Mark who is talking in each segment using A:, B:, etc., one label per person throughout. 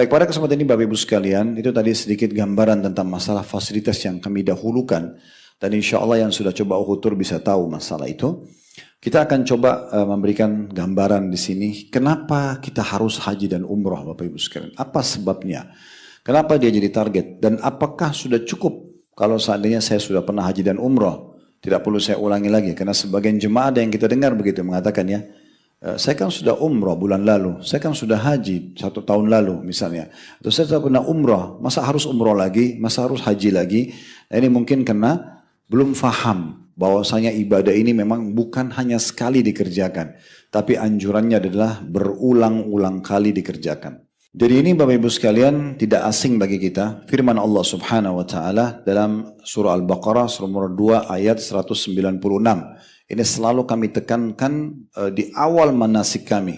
A: Baik, pada kesempatan ini Bapak Ibu sekalian, itu tadi sedikit gambaran tentang masalah fasilitas yang kami dahulukan. Dan insya Allah yang sudah coba uhutur bisa tahu masalah itu. Kita akan coba memberikan gambaran di sini. Kenapa kita harus haji dan umroh Bapak Ibu sekalian? Apa sebabnya? Kenapa dia jadi target? Dan apakah sudah cukup kalau seandainya saya sudah pernah haji dan umroh? Tidak perlu saya ulangi lagi. Karena sebagian jemaah ada yang kita dengar begitu mengatakan ya. Saya kan sudah umroh bulan lalu, saya kan sudah haji 1 tahun lalu misalnya. Atau saya sudah pernah umroh, masa harus umroh lagi, masa harus haji lagi. Nah, ini mungkin karena belum faham bahwasanya ibadah ini memang bukan hanya sekali dikerjakan. Tapi anjurannya adalah berulang-ulang kali dikerjakan. Jadi ini Bapak Ibu sekalian tidak asing bagi kita. Firman Allah Subhanahu wa Ta'ala dalam surah Al-Baqarah surah nomor 2 ayat 196. Ini selalu kami tekankan di awal manasik kami.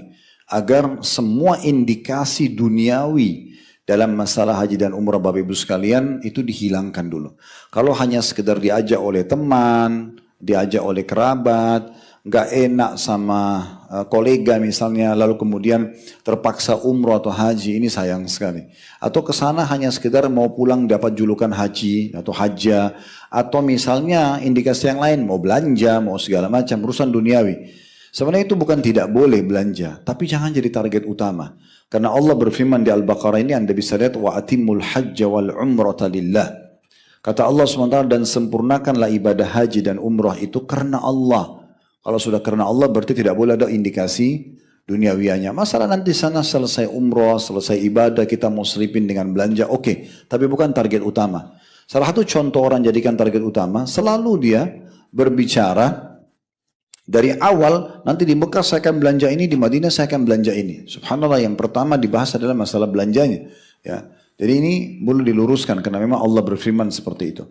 A: Agar semua indikasi duniawi dalam masalah haji dan umrah Bapak Ibu sekalian itu dihilangkan dulu. Kalau hanya sekedar diajak oleh teman, diajak oleh kerabat, nggak enak sama kolega misalnya, lalu kemudian terpaksa umroh atau haji, ini sayang sekali. Atau kesana hanya sekedar mau pulang dapat julukan haji atau hajjah, atau misalnya indikasi yang lain, mau belanja, mau segala macam, urusan duniawi. Sebenarnya itu bukan tidak boleh belanja, tapi jangan jadi target utama. Karena Allah berfirman di Al-Baqarah ini, Anda bisa lihat, wa atimul hajja wal umrata lillah. Kata Allah SWT, dan sempurnakanlah ibadah haji dan umrah itu karena Allah. Kalau sudah karena Allah berarti tidak boleh ada indikasi duniawianya. Masalah nanti sana selesai umrah, selesai ibadah, kita mau selipin dengan belanja, oke. Tapi bukan target utama. Salah satu contoh orang jadikan target utama, selalu dia berbicara dari awal, nanti di Mekah saya akan belanja ini, di Madinah saya akan belanja ini. Subhanallah, yang pertama dibahas adalah masalah belanjanya. Ya. Jadi ini perlu diluruskan karena memang Allah berfirman seperti itu.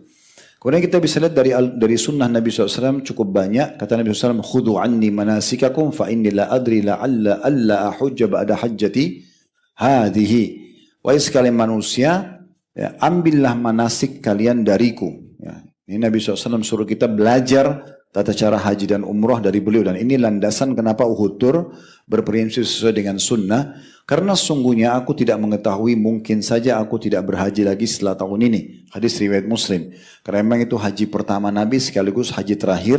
A: Kemudian kita bisa lihat dari sunnah Nabi SAW cukup banyak. Kata Nabi SAW, "Khudu anni manasikakum fa inni la adri la'alla alla ahujja ba'da hajjati hadhihi." Wahai sekalian manusia, ya, ambillah manasik kalian dariku. Ya. Ini Nabi SAW suruh kita belajar tata cara haji dan umrah dari beliau. Dan ini landasan kenapa Uhud Tur berprinsip sesuai dengan sunnah. Karena sungguhnya aku tidak mengetahui, mungkin saja aku tidak berhaji lagi setelah tahun ini. Hadis riwayat Muslim. Karena memang itu haji pertama Nabi sekaligus haji terakhir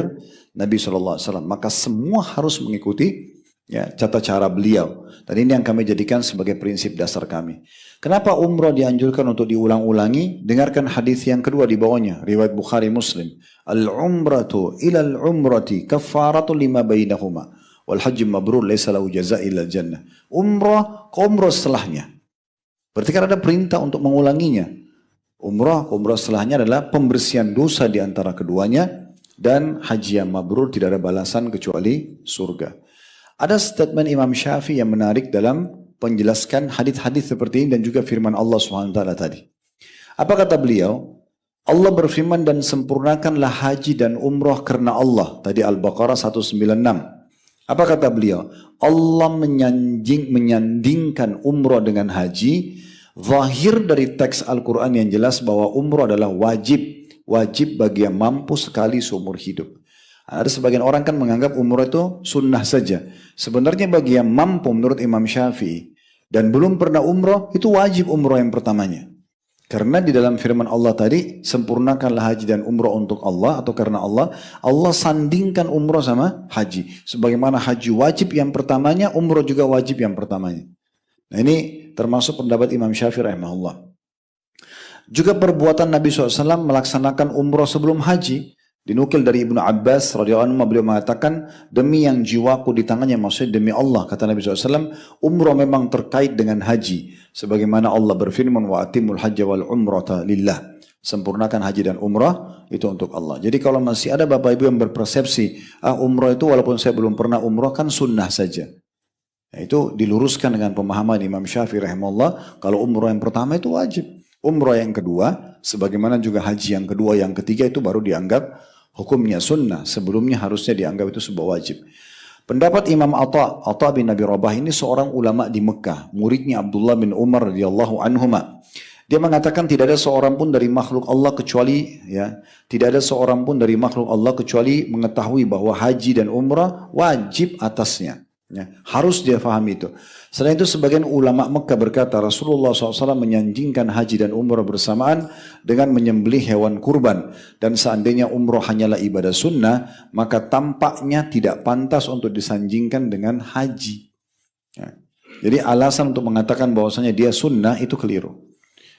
A: Nabi SAW. Maka semua harus mengikuti ya, tata cara beliau. Dan ini yang kami jadikan sebagai prinsip dasar kami. Kenapa umrah dianjurkan untuk diulang-ulangi? Dengarkan hadis yang kedua di bawahnya. Riwayat Bukhari Muslim. Al-umratu ilal umrati kafaratu lima bainahuma. Wal haji mabrur laisa lahu jazaa illa jannah. Umrah ke umrah setelahnya. Berarti kan ada perintah untuk mengulanginya. Umrah ke umrah setelahnya adalah pembersihan dosa di antara keduanya, dan haji yang mabrur tidak ada balasan kecuali surga. Ada statement Imam Syafi'i yang menarik dalam penjelaskan hadis-hadis seperti ini dan juga firman Allah SWT tadi. Apa kata beliau? Allah berfirman, dan sempurnakanlah haji dan umrah karena Allah. Tadi Al-Baqarah 196. Apa kata beliau? Allah menyandingkan umrah dengan haji. Zahir dari teks Al-Quran yang jelas bahwa umrah adalah wajib. Wajib bagi yang mampu sekali seumur hidup. Ada sebagian orang kan menganggap umrah itu sunnah saja. Sebenarnya bagi yang mampu menurut Imam Syafi'i dan belum pernah umrah, itu wajib umrah yang pertamanya. Karena di dalam firman Allah tadi, sempurnakanlah haji dan umrah untuk Allah atau karena Allah, Allah sandingkan umrah sama haji. Sebagaimana haji wajib yang pertamanya, umrah juga wajib yang pertamanya. Nah ini termasuk pendapat Imam Syafi'i rahimahullah. Juga perbuatan Nabi SAW melaksanakan umrah sebelum haji. Dinukil dari Ibnu Abbas radhiyallahu anhu, beliau mengatakan, demi yang jiwaku di tangannya, maksudnya demi Allah, kata Nabi SAW, umrah memang terkait dengan haji. Sebagaimana Allah berfirman, wa atimul hajja wal umrata lillah. Sempurnakan haji dan umrah itu untuk Allah. Jadi kalau masih ada bapak ibu yang berpersepsi, umrah itu walaupun saya belum pernah umrah kan sunnah saja. Nah, itu diluruskan dengan pemahaman Imam Syafi'i rahimahullah, kalau umrah yang pertama itu wajib. Umrah yang kedua, sebagaimana juga haji yang kedua, yang ketiga itu baru dianggap hukumnya sunnah. Sebelumnya harusnya dianggap itu sebuah wajib. Pendapat Imam Atha bin Abi Rabah ini seorang ulama di Mekah, muridnya Abdullah bin Umar radhiyallahu anhuma. Dia mengatakan tidak ada seorang pun dari makhluk Allah kecuali tidak ada seorang pun dari makhluk Allah kecuali mengetahui bahwa haji dan umrah wajib atasnya. Ya, harus dia pahami itu. Selain itu sebagian ulama Mekah berkata Rasulullah SAW menyanjingkan haji dan umrah bersamaan dengan menyembelih hewan kurban. Dan seandainya umrah hanyalah ibadah sunnah, maka tampaknya tidak pantas untuk disanjingkan dengan haji. Ya. Jadi alasan untuk mengatakan bahwasanya dia sunnah itu keliru.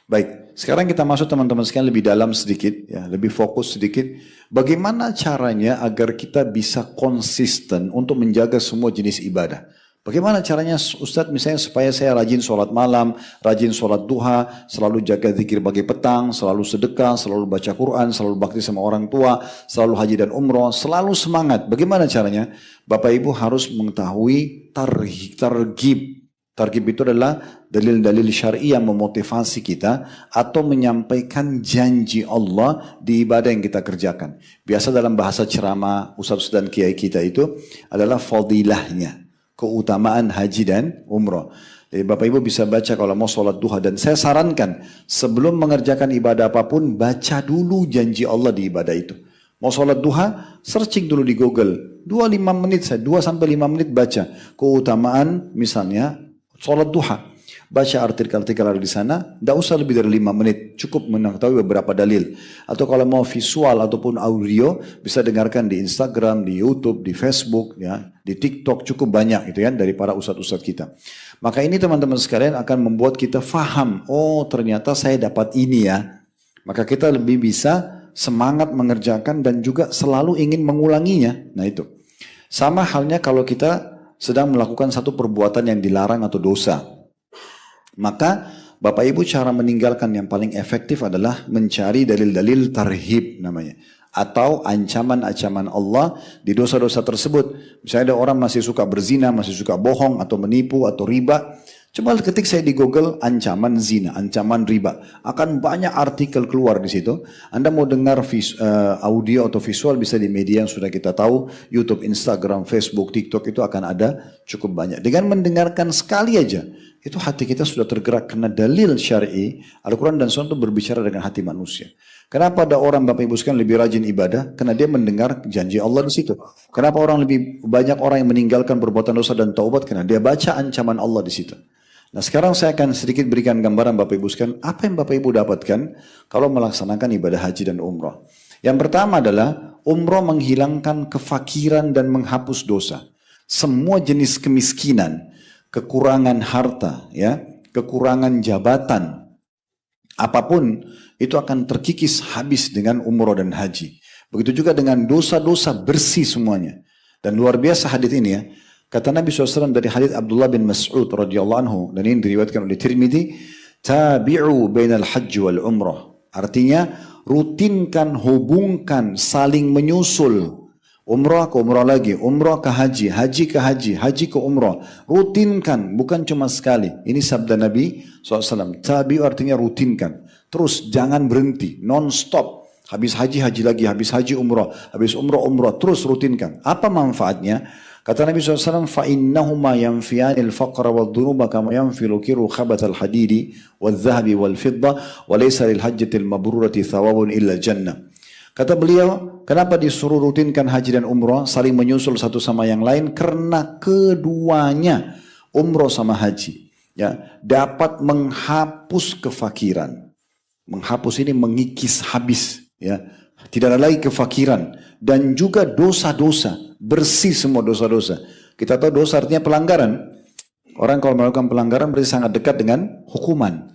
A: Baik, sekarang kita masuk teman-teman sekalian lebih dalam sedikit, ya, lebih fokus sedikit. Bagaimana caranya agar kita bisa konsisten untuk menjaga semua jenis ibadah? Bagaimana caranya Ustadz misalnya supaya saya rajin sholat malam, rajin sholat duha, selalu jaga zikir pagi petang, selalu sedekah, selalu baca Quran, selalu bakti sama orang tua, selalu haji dan umroh, selalu semangat. Bagaimana caranya? Bapak Ibu harus mengetahui targhib. Targhib itu adalah dalil-dalil syar'i yang memotivasi kita atau menyampaikan janji Allah di ibadah yang kita kerjakan. Biasa dalam bahasa ceramah ustaz dan kiai kita itu adalah fadilahnya, keutamaan haji dan umrah. Jadi Bapak Ibu bisa baca kalau mau sholat duha, dan saya sarankan sebelum mengerjakan ibadah apapun baca dulu janji Allah di ibadah itu. Mau sholat duha, searching dulu di Google. 2-5 menit, 2-5 menit baca keutamaan misalnya sholat duha. Baca artikel-artikel ada di sana, tidak usah lebih dari 5 menit, cukup mengetahui beberapa dalil. Atau kalau mau visual ataupun audio, bisa dengarkan di Instagram, di YouTube, di Facebook, ya, di TikTok, cukup banyak itu ya dari para ustadz-ustadz kita. Maka ini teman-teman sekalian akan membuat kita faham, oh ternyata saya dapat ini ya. Maka kita lebih bisa semangat mengerjakan dan juga selalu ingin mengulanginya. Nah itu. Sama halnya kalau kita sedang melakukan satu perbuatan yang dilarang atau dosa. Maka Bapak Ibu cara meninggalkan yang paling efektif adalah mencari dalil-dalil tarhib namanya. Atau ancaman-ancaman Allah di dosa-dosa tersebut. Misalnya ada orang masih suka berzina, masih suka bohong atau menipu atau riba. Coba ketik saya di Google ancaman zina, ancaman riba. Akan banyak artikel keluar di situ. Anda mau dengar audio atau visual bisa di media yang sudah kita tahu. YouTube, Instagram, Facebook, TikTok itu akan ada cukup banyak. Dengan mendengarkan sekali aja, itu hati kita sudah tergerak karena dalil syar'i, Al-Quran dan Sunnah itu berbicara dengan hati manusia. Kenapa ada orang Bapak Ibu sekalian lebih rajin ibadah? Karena dia mendengar janji Allah di situ. Kenapa lebih banyak orang yang meninggalkan perbuatan dosa dan taubat? Karena dia baca ancaman Allah di situ. Nah sekarang saya akan sedikit berikan gambaran Bapak Ibu sekalian, apa yang Bapak Ibu dapatkan kalau melaksanakan ibadah haji dan umrah. Yang pertama adalah umrah menghilangkan kefakiran dan menghapus dosa. Semua jenis kemiskinan, kekurangan harta, ya, kekurangan jabatan, apapun itu akan terkikis habis dengan umrah dan haji. Begitu juga dengan dosa-dosa bersih semuanya. Dan luar biasa hadits ini ya. Kata Nabi SAW dari hadits Abdullah bin Mas'ud radhiyallahu anhu, dan ini diriwayatkan oleh Tirmidzi, tabi'u bainal hajj wal umrah. Artinya rutinkan, hubungkan, saling menyusul. Umrah ke umrah lagi, umrah ke haji, haji ke haji, haji ke umrah. Rutinkan, bukan cuma sekali. Ini sabda Nabi SAW. Tabi'u artinya rutinkan. Terus jangan berhenti, non-stop. Habis haji, haji lagi, habis haji umrah, habis umrah, umrah. Terus rutinkan. Apa manfaatnya? Kata Nabi SAW, فَإِنَّهُمَا يَنْفِيَانِ الْفَقْرَ وَالذُّنُوبَ كَمَا يَنْفِي الْكِرُّ خَبَثَ الْحَدِيدِ وَالذَّهَبِ وَالْفِضَّةِ وَلَيْسَ لِلْحَجَّةِ الْمَبْرُورَةِ ثَوَابٌ إِلَّا الْجَنَّةِ. Kata beliau, kenapa disuruh rutinkan haji dan umrah, saling menyusul satu sama yang lain? Karena keduanya, umrah sama haji, ya, dapat menghapus kefakiran. Menghapus ini mengikis habis, ya. Tidak ada lagi kefakiran. Dan juga dosa-dosa. Bersih semua dosa-dosa. Kita tahu dosa artinya pelanggaran. Orang kalau melakukan pelanggaran berarti sangat dekat dengan hukuman.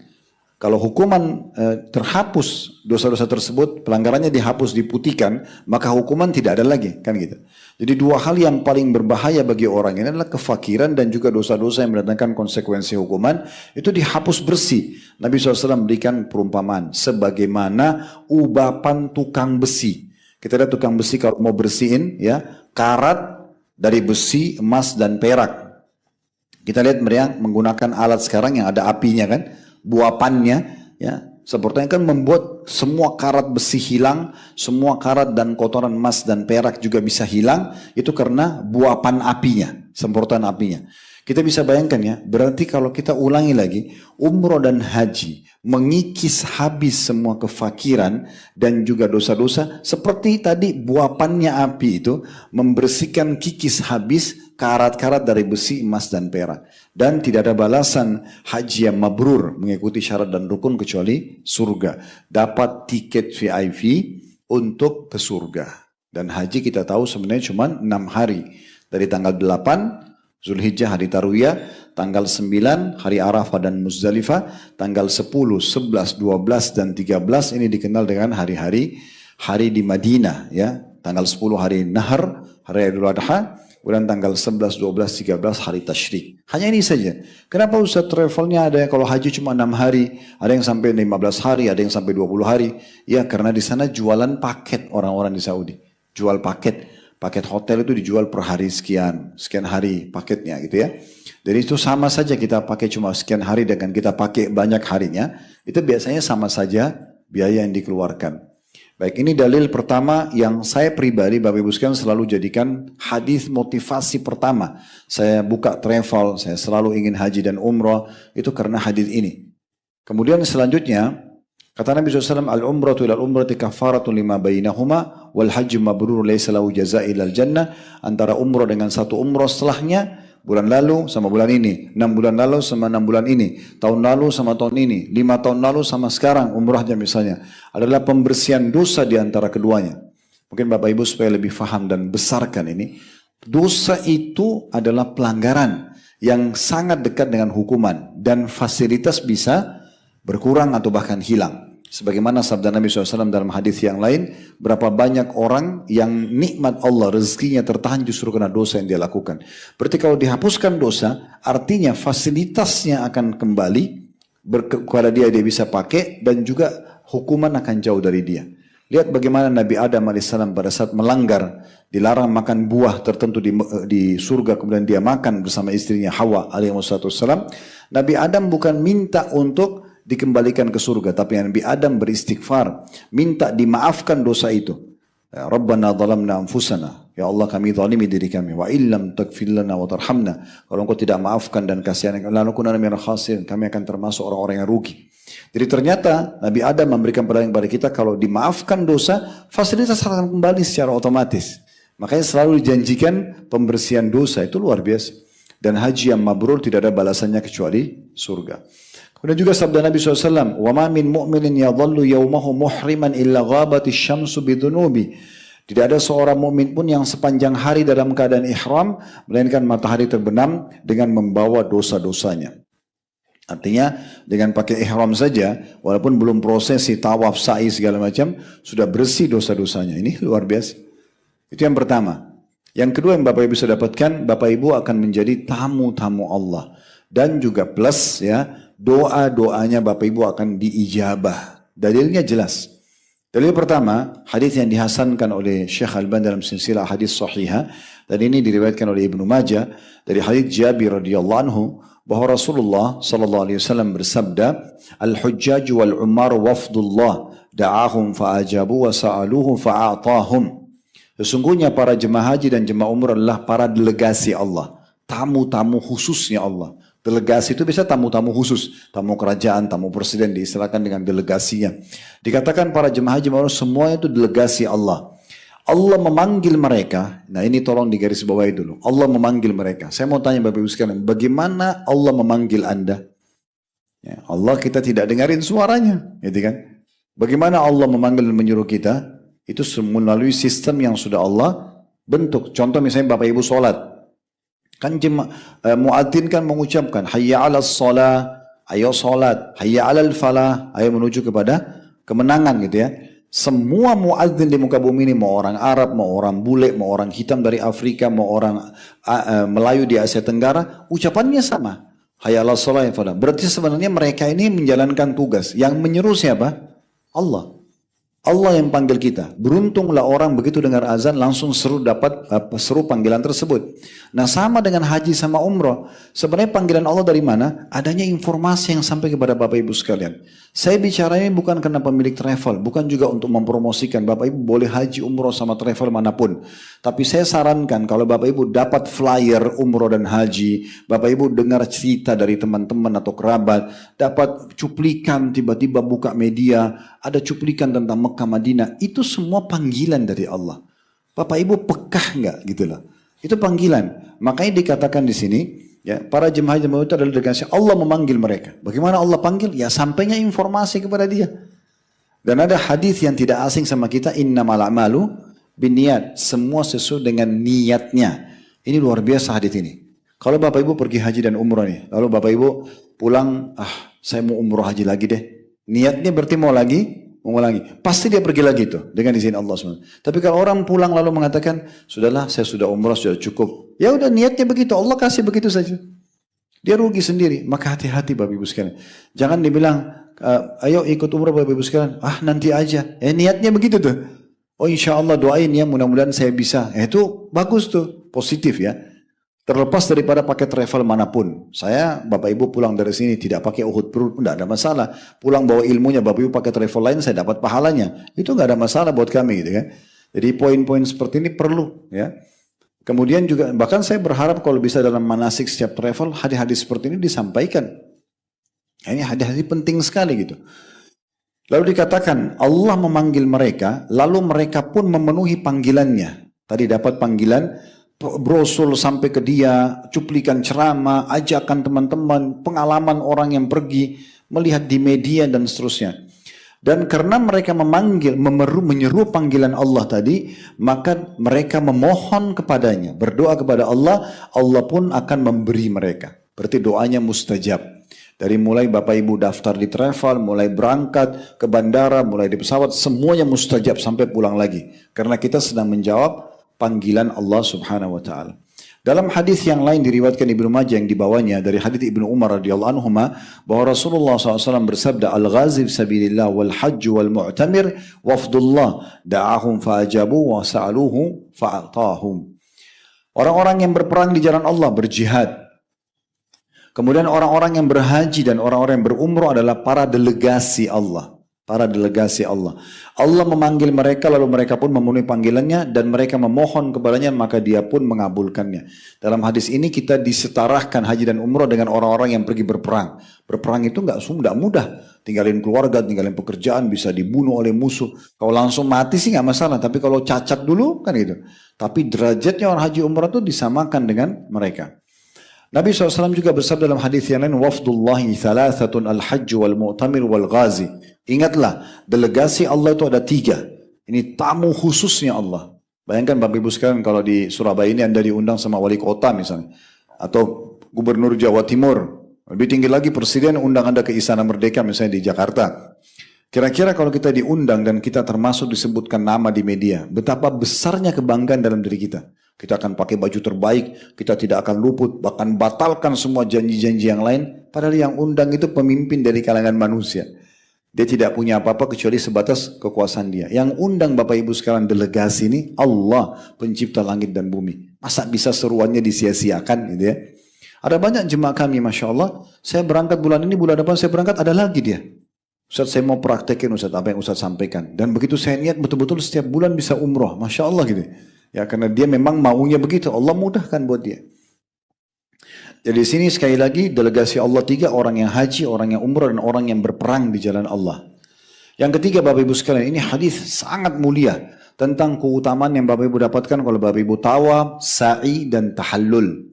A: Kalau hukuman terhapus dosa-dosa tersebut, pelanggarannya dihapus, diputihkan, maka hukuman tidak ada lagi, kan gitu. Jadi dua hal yang paling berbahaya bagi orang ini adalah kefakiran dan juga dosa-dosa yang mendatangkan konsekuensi hukuman, itu dihapus bersih. Nabi SAW berikan perumpamaan, sebagaimana ubapan tukang besi. Kita lihat tukang besi kalau mau bersihin, ya, karat dari besi, emas dan perak. Kita lihat mereka menggunakan alat sekarang yang ada apinya kan, buapannya, ya, sepertinya kan membuat semua karat besi hilang, semua karat dan kotoran emas dan perak juga bisa hilang, itu karena buapan apinya, semprotan apinya. Kita bisa bayangkan ya, berarti kalau kita ulangi lagi, umroh dan haji mengikis habis semua kefakiran dan juga dosa-dosa, seperti tadi buapannya api itu membersihkan kikis habis karat-karat dari besi, emas, dan perak. Dan tidak ada balasan haji yang mabrur mengikuti syarat dan rukun kecuali surga. Dapat tiket VIP untuk ke surga. Dan haji kita tahu sebenarnya cuma 6 hari. Dari tanggal 8 Zulhijjah hari Tarwiyah, tanggal 9 hari Arafah dan Muzdalifah, tanggal 10, 11, 12 dan 13 ini dikenal dengan hari di Madinah ya. Tanggal 10 hari Nahar, hari Idul Adha, kemudian tanggal 11, 12, 13 hari Tasyrik. Hanya ini saja. Kenapa Ustaz travelnya ada kalau haji cuma 6 hari, ada yang sampai 15 hari, ada yang sampai 20 hari? Ya karena di sana jualan paket orang-orang di Saudi. Jual paket. Paket hotel itu dijual per hari sekian hari paketnya gitu ya. Jadi itu sama saja kita pakai cuma sekian hari dengan kita pakai banyak harinya, itu biasanya sama saja biaya yang dikeluarkan. Baik, ini dalil pertama yang saya pribadi Bapak Ibu sekalian selalu jadikan hadis motivasi pertama. Saya buka travel, saya selalu ingin haji dan umrah, itu karena hadis ini. Kemudian selanjutnya, kata Nabi SAW, al-umratu ilal umrati kafaratun lima bainahuma, wal haji mabrur laysa lahu jazai ilal jannah. Antara umrah dengan satu umrah setelahnya, bulan lalu sama bulan ini, 6 bulan lalu sama 6 bulan ini, tahun lalu sama tahun ini, 5 tahun lalu sama sekarang umrahnya misalnya, adalah pembersihan dosa di antara keduanya. Mungkin Bapak Ibu supaya lebih faham dan besarkan ini, dosa itu adalah pelanggaran yang sangat dekat dengan hukuman dan fasilitas bisa berkurang atau bahkan hilang. Sebagaimana sabda Nabi SAW dalam hadis yang lain, berapa banyak orang yang nikmat Allah, rezekinya tertahan justru karena dosa yang dia lakukan. Berarti kalau dihapuskan dosa, artinya fasilitasnya akan kembali kepada dia bisa pakai dan juga hukuman akan jauh dari dia. Lihat bagaimana Nabi Adam AS pada saat melanggar, dilarang makan buah tertentu di surga, kemudian dia makan bersama istrinya Hawa AS. Nabi Adam bukan minta untuk dikembalikan ke surga, tapi Nabi Adam beristighfar, minta dimaafkan dosa itu. Ya, Rabbana zalamna anfusana, ya Allah kami zalimi diri kami, wa illam taghfir lana wa tarhamna, kalau engkau tidak maafkan dan kasihani lanakunanna minal khasirin, kami akan termasuk orang-orang yang rugi. Jadi ternyata Nabi Adam memberikan pelajaran kepada kita, kalau dimaafkan dosa, fasilitas akan kembali secara otomatis. Makanya selalu dijanjikan pembersihan dosa, itu luar biasa. Dan haji yang mabrur tidak ada balasannya kecuali surga. Kemudian juga sabda Nabi SAW, وَمَا مِنْ مُؤْمِنٍ يَظَلُّ يَوْمَهُ مُحْرِمًا إِلَّا غَابَتِ الشَّمْسُ بِذُنُوبِ. Tidak ada seorang mukmin pun yang sepanjang hari dalam keadaan ihram, melainkan matahari terbenam dengan membawa dosa-dosanya. Artinya dengan pakai ihram saja, walaupun belum prosesi tawaf, sa'i segala macam, sudah bersih dosa-dosanya. Ini luar biasa. Itu yang pertama. Yang kedua yang Bapak Ibu bisa dapatkan, Bapak Ibu akan menjadi tamu-tamu Allah. Dan juga plus ya, doa-doanya Bapak Ibu akan diijabah. Dalilnya jelas. Dalil pertama, hadis yang dihasankan oleh Syekh Al-Albani dalam silsilah hadis sahihah, dan ini diriwayatkan oleh Ibnu Majah dari hadis Jabir radhiyallahu anhu, bahwa Rasulullah sallallahu alaihi wasallam bersabda, "Al-hujjaj wal umar wafdullah, da'ahum fa'ajabu wa sa'aluhu fa'atahum." Sesungguhnya para jemaah haji dan jemaah umrah adalah para delegasi Allah, tamu-tamu khususnya Allah. Delegasi itu bisa tamu-tamu khusus, tamu kerajaan, tamu presiden, diistilahkan dengan delegasinya. Dikatakan para jemaah haji semuanya itu delegasi Allah. Allah memanggil mereka, nah ini tolong digarisbawahi dulu. Allah memanggil mereka. Saya mau tanya Bapak Ibu sekalian, bagaimana Allah memanggil Anda? Ya, Allah kita tidak dengarin suaranya, gitu kan? Bagaimana Allah memanggil dan menyuruh kita? Itu melalui sistem yang sudah Allah bentuk. Contoh misalnya Bapak Ibu sholat. Kan muadzin kan mengucapkan hayya 'alas shalah, ayo salat, hayya 'alal falah, ayo menuju kepada kemenangan gitu ya. Semua muadzin di muka bumi ini, mau orang Arab, mau orang bule, mau orang hitam dari Afrika, mau orang Melayu di Asia Tenggara, ucapannya sama. Hayya 'alas shalah, ya falah. Berarti sebenarnya mereka ini menjalankan tugas. Yang menyeru siapa? Allah. Allah yang panggil kita. Beruntunglah orang begitu dengar azan langsung seru panggilan tersebut. Nah sama dengan haji sama umrah. Sebenarnya panggilan Allah dari mana? Adanya informasi yang sampai kepada Bapak Ibu sekalian. Saya bicara ini bukan karena pemilik travel, bukan juga untuk mempromosikan. Bapak Ibu boleh haji umrah sama travel manapun. Tapi saya sarankan kalau Bapak Ibu dapat flyer umrah dan haji, Bapak Ibu dengar cerita dari teman-teman atau kerabat, dapat cuplikan tiba-tiba buka media, ada cuplikan tentang Mekah Madinah, itu semua panggilan dari Allah. Bapak Ibu pekah nggak gitu loh. Itu panggilan. Makanya dikatakan di sini, ya, para jemaah itu adalah delegasi Allah memanggil mereka. Bagaimana Allah panggil? Ya sampainya informasi kepada dia. Dan ada hadis yang tidak asing sama kita, innamal a'malu binniyat. Semua sesuai dengan niatnya. Ini luar biasa hadis ini. Kalau Bapak Ibu pergi haji dan umrah nih, lalu Bapak Ibu pulang, saya mau umrah haji lagi deh. Niatnya berarti mau lagi. Pasti dia pergi lagi tuh dengan izin Allah SWT. Tapi kalau orang pulang lalu mengatakan, sudahlah saya sudah umrah, sudah cukup. Ya udah niatnya begitu, Allah kasih begitu saja. Dia rugi sendiri. Maka hati-hati Bapak Ibu sekalian. Jangan dibilang, ayo ikut umrah Bapak Ibu sekalian. Nanti aja. Niatnya begitu tuh. Oh insya Allah doain ya, mudah-mudahan saya bisa. Itu bagus tuh, positif ya. Terlepas daripada pakai travel manapun. Saya, Bapak Ibu pulang dari sini tidak pakai Uhud pun tidak ada masalah. Pulang bawa ilmunya, Bapak Ibu pakai travel lain, saya dapat pahalanya. Itu nggak ada masalah buat kami gitu kan. Jadi poin-poin seperti ini perlu ya. Kemudian juga, bahkan saya berharap kalau bisa dalam manasik setiap travel, hadis-hadis seperti ini disampaikan. Ini hadis-hadis penting sekali gitu. Lalu dikatakan, Allah memanggil mereka, lalu mereka pun memenuhi panggilannya. Tadi dapat panggilan, brosur sampai ke dia, cuplikan ceramah, ajakan teman-teman, pengalaman orang yang pergi, melihat di media dan seterusnya. Dan karena mereka menyeru panggilan Allah tadi, maka mereka memohon kepadanya, berdoa kepada Allah, Allah pun akan memberi mereka. Berarti doanya mustajab. Dari mulai Bapak Ibu daftar di travel, mulai berangkat ke bandara, mulai di pesawat, semuanya mustajab sampai pulang lagi. Karena kita sedang menjawab panggilan Allah Subhanahu wa taala. Dalam hadis yang lain diriwayatkan Ibnu Majah yang dibawanya dari hadis Ibnu Umar radhiyallahu anhu bahwa Rasulullah SAW bersabda, al-ghazi fi sabilillah wal hajj wal mu'tamir wafdullah da'ahum fa'ajabu wa sa'aluhu fa'atahum. Orang-orang yang berperang di jalan Allah, berjihad. Kemudian orang-orang yang berhaji dan orang-orang yang berumrah adalah para delegasi Allah. Para delegasi Allah. Allah memanggil mereka lalu mereka pun memenuhi panggilannya dan mereka memohon kepadanya maka dia pun mengabulkannya. Dalam hadis ini kita disetarakan haji dan umrah dengan orang-orang yang pergi berperang. Berperang itu nggak mudah. Tinggalin keluarga, tinggalin pekerjaan, bisa dibunuh oleh musuh. Kalau langsung mati sih nggak masalah. Tapi kalau cacat dulu kan gitu. Tapi derajatnya orang haji umrah itu disamakan dengan mereka. Nabi SAW juga bersabda dalam hadis yang lain, wafdullahi thalathatun al-hajj wal-mu'tamir wal-ghazi. Ingatlah, delegasi Allah itu ada 3. Ini tamu khususnya Allah. Bayangkan Bapak Ibu sekalian kalau di Surabaya ini Anda diundang sama wali kota misalnya. Atau gubernur Jawa Timur. Lebih tinggi lagi presiden undang Anda ke Istana Merdeka misalnya di Jakarta. Kira-kira kalau kita diundang dan kita termasuk disebutkan nama di media, betapa besarnya kebanggaan dalam diri kita. Kita akan pakai baju terbaik, kita tidak akan luput, bahkan batalkan semua janji-janji yang lain. Padahal yang undang itu pemimpin dari kalangan manusia. Dia tidak punya apa-apa kecuali sebatas kekuasaan dia. Yang undang Bapak Ibu sekarang delegasi ini, Allah pencipta langit dan bumi. Masa bisa seruannya disia-siakan gitu ya. Ada banyak jemaah kami, Masya Allah, saya berangkat bulan ini, bulan depan saya berangkat, ada lagi dia. Ustaz saya mau praktekin Ustaz apa yang Ustaz sampaikan. Dan begitu saya niat betul-betul setiap bulan bisa umroh. Masya Allah gitu. Ya karena dia memang maunya begitu. Allah mudahkan buat dia. Jadi sini sekali lagi delegasi Allah 3, orang yang haji, orang yang umrah dan orang yang berperang di jalan Allah. Yang ketiga Bapak Ibu sekalian, ini hadis sangat mulia tentang keutamaan yang Bapak Ibu dapatkan kalau Bapak Ibu tawaf, sa'i dan tahallul.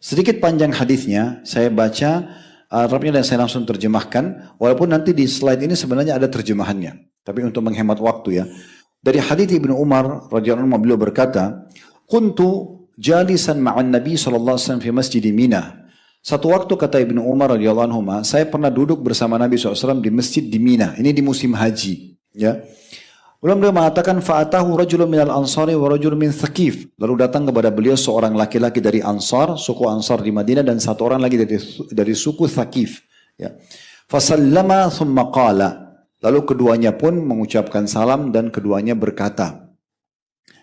A: Sedikit panjang hadisnya, saya baca Arabnya dan saya langsung terjemahkan. Walaupun nanti di slide ini sebenarnya ada terjemahannya. Tapi untuk menghemat waktu ya. Dari hadits Ibnu Umar radhiyallahu anhu beliau berkata, "Kuntu jalisan ma'an Nabi sallallahu alaihi wasallam fi Masjid Mina." Satu waktu kata Ibnu Umar radhiyallahu anhu, saya pernah duduk bersama Nabi SAW di masjid di Mina. Ini di musim haji, ya. Beliau mengatakan, "Fa'atahu rajulun minal ansari wa rajulun min Thaqif." Lalu datang kepada beliau seorang laki-laki dari Ansar, suku Ansar di Madinah, dan satu orang lagi dari suku Thaqif, ya. Fasallama thumma qala. Lalu keduanya pun mengucapkan salam dan keduanya berkata,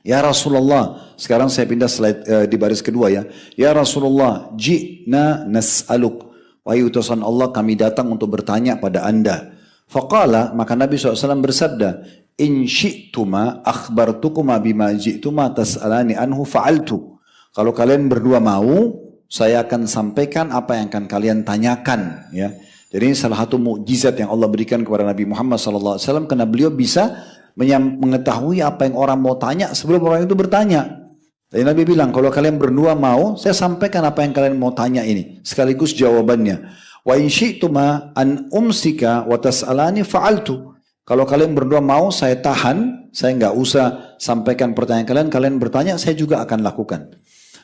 A: "Ya Rasulullah," sekarang saya pindah slide di baris kedua ya. "Ya Rasulullah, ji'na nas'aluk." Wahai utusan Allah, kami datang untuk bertanya pada Anda. Faqala, maka Nabi SAW bersabda, "In syi'tuma akhbartukuma bima ji'tuma tas'alani anhu fa'altu." Kalau kalian berdua mau, saya akan sampaikan apa yang akan kalian tanyakan, ya. Jadi ini salah satu mukjizat yang Allah berikan kepada Nabi Muhammad SAW, karena beliau bisa mengetahui apa yang orang mau tanya sebelum orang itu bertanya. Jadi Nabi bilang, kalau kalian berdua mau, saya sampaikan apa yang kalian mau tanya ini. Sekaligus jawabannya. Wa in syi'tuma an umsika wa tas'alani fa'altu. Kalau kalian berdua mau, saya tahan. Saya nggak usah sampaikan pertanyaan kalian. Kalian bertanya, saya juga akan lakukan.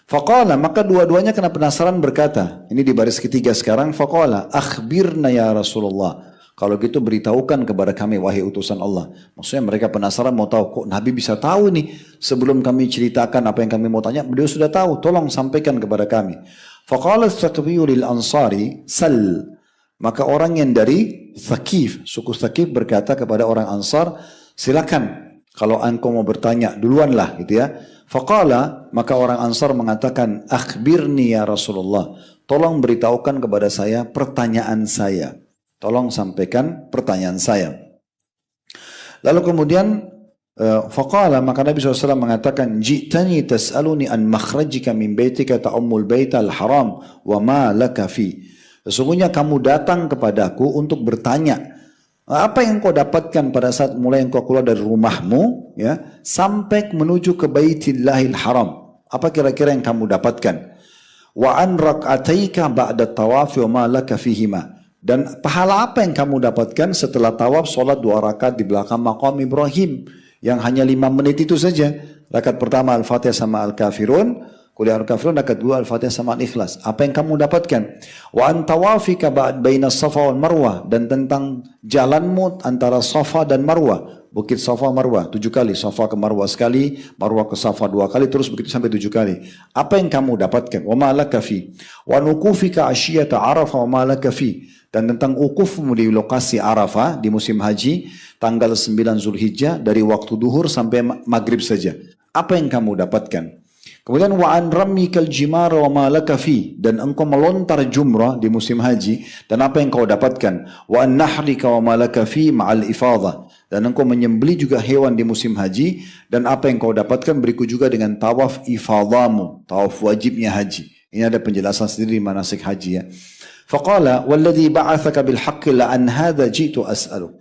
A: Faqala, maka dua-duanya kena penasaran berkata. Ini di baris ketiga sekarang. Faqala, akhbirna ya Rasulullah. Kalau gitu beritahukan kepada kami wahai utusan Allah. Maksudnya mereka penasaran mau tahu kok Nabi bisa tahu nih. Sebelum kami ceritakan apa yang kami mau tanya, beliau sudah tahu. Tolong sampaikan kepada kami. Faqala Thaqifiyyu lil Ansari sal. Maka orang yang dari Thaqif, suku Thaqif berkata kepada orang Ansar, silakan kalau engkau mau bertanya duluanlah gitu ya. Faqala, maka orang Ansar mengatakan, akhbirni ya Rasulullah. Tolong beritahukan kepada saya pertanyaan saya. Tolong sampaikan pertanyaan saya. Lalu kemudian faqala, maka Nabi SAW mengatakan, ji'tani tas'aluni an makhrajika min baitika ta'ummul baital haram wa ma laka fi. Sesungguhnya kamu datang kepadaku untuk bertanya apa yang kau dapatkan pada saat mulai engkau keluar dari rumahmu ya sampai menuju ke Baitillahil Haram. Apa kira-kira yang kamu dapatkan? Wa an rak'ataika ba'da tawaf wa ma laka fihima. Dan pahala apa yang kamu dapatkan setelah tawaf solat 2 rakaat di belakang maqam Ibrahim yang hanya 5 menit itu saja. Rakaat pertama Al-Fatihah sama Al-Kafirun, kuliah Al-Kafirun, rakaat 2 Al-Fatihah sama Al-Ikhlas. Apa yang kamu dapatkan? Wa an tawafika ba'd baina Safa wal Marwah, dan tentang jalanmu antara Safa dan Marwah. Bukit Safa Marwah 7 kali, Safa ke Marwah sekali, Marwah ke Safa 2 kali, terus begitu sampai 7 kali. Apa yang kamu dapatkan? Wa ma laka fi. Wa nukufika asyiyata Arafah wa ma laka fi. Dan tentang ukufmu di lokasi Arafah di musim haji tanggal 9 Zulhijjah dari waktu duhur sampai maghrib saja. Apa yang kamu dapatkan? Kemudian wa an rammikal jimara wa ma laka fi, dan engkau melontar jumrah di musim haji dan apa yang kau dapatkan? Wa an nahrika wa ma laka fi ma'al ifadhah, dan engkau menyembelih juga hewan di musim haji dan apa yang kau dapatkan berikut juga dengan tawaf ifadhamu, tawaf wajibnya haji. Ini ada penjelasan sendiri di manasik haji ya. Faqala walladhi ba'athaka bil haqqi la an hadha jitu as'alu.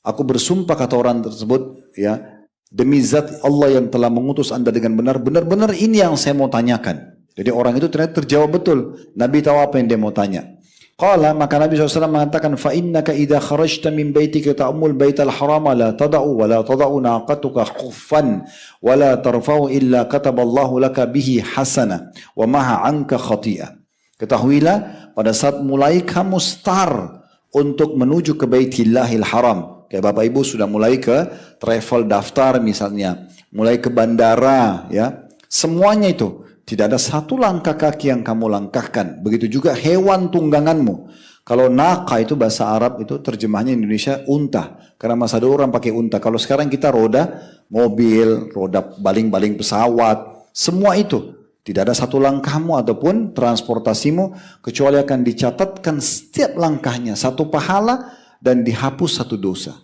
A: Aku bersumpah, kata orang tersebut ya, demi zat Allah yang telah mengutus anda dengan benar, benar-benar ini yang saya mau tanyakan. Jadi orang itu ternyata terjawab betul. Nabi tahu apa yang dia mau tanya. Qala, maka Nabi SAW mengatakan, fa innaka idha kharajta min baitika ta'ummul baital harama la tada'u wa la tada'u naqatuka khuffan wa la tarfa'u illa kataballahu laka bihi hasana wa maha anka khati'ah. Ketahuilah, pada saat mulai kamu start untuk menuju ke Baitillahil Haram, kayak Bapak Ibu sudah mulai ke travel daftar misalnya, mulai ke bandara ya, semuanya itu tidak ada satu langkah kaki yang kamu langkahkan. Begitu juga hewan tungganganmu. Kalau naqa itu bahasa Arab itu terjemahnya Indonesia unta, karena masa dulu orang pakai unta. Kalau sekarang kita roda mobil, roda baling-baling pesawat, semua itu. Tidak ada satu langkahmu ataupun transportasimu kecuali akan dicatatkan setiap langkahnya satu pahala dan dihapus satu dosa.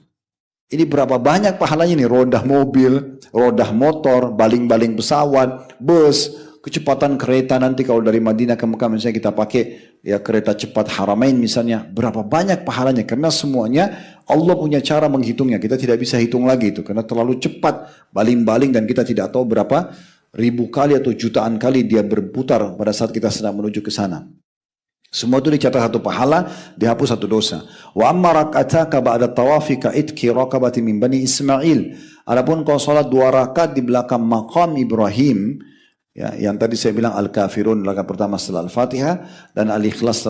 A: Ini berapa banyak pahalanya nih, roda mobil, roda motor, baling-baling pesawat, bus, kecepatan kereta nanti kalau dari Madinah ke Mekah misalnya kita pakai ya kereta cepat Haramain misalnya, berapa banyak pahalanya, karena semuanya Allah punya cara menghitungnya. Kita tidak bisa hitung lagi itu karena terlalu cepat baling-baling dan kita tidak tahu berapa ribu kali atau jutaan kali dia berputar pada saat kita sedang menuju ke sana. Semua itu dicatat satu pahala, dihapus satu dosa. Wa amma rak'ataka ba'da tawafi ka itki raqabati min bani Ismail. Adapun kau salat 2 rakaat di belakang maqam Ibrahim, ya, yang tadi saya bilang Al-Kafirun rakaat pertama setelah Al-Fatihah dan Al-Ikhlas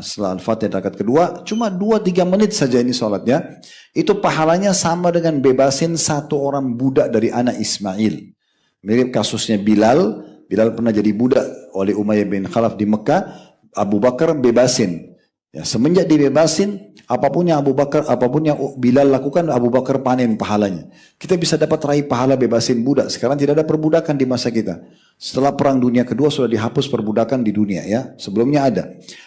A: setelah Al-Fatihah rakaat kedua, cuma 2-3 menit saja ini salatnya. Itu pahalanya sama dengan bebasin 1 orang budak dari anak Ismail. Mirip kasusnya Bilal. Bilal pernah jadi budak oleh Umayyah bin Khalaf di Mekah. Abu Bakar bebasin. Ya, semenjak dibebasin, apapun yang Bilal lakukan, Abu Bakar panen pahalanya. Kita bisa dapat raih pahala bebasin budak. Sekarang tidak ada perbudakan di masa kita. Setelah Perang Dunia Kedua sudah dihapus perbudakan di dunia ya. Sebelumnya ada.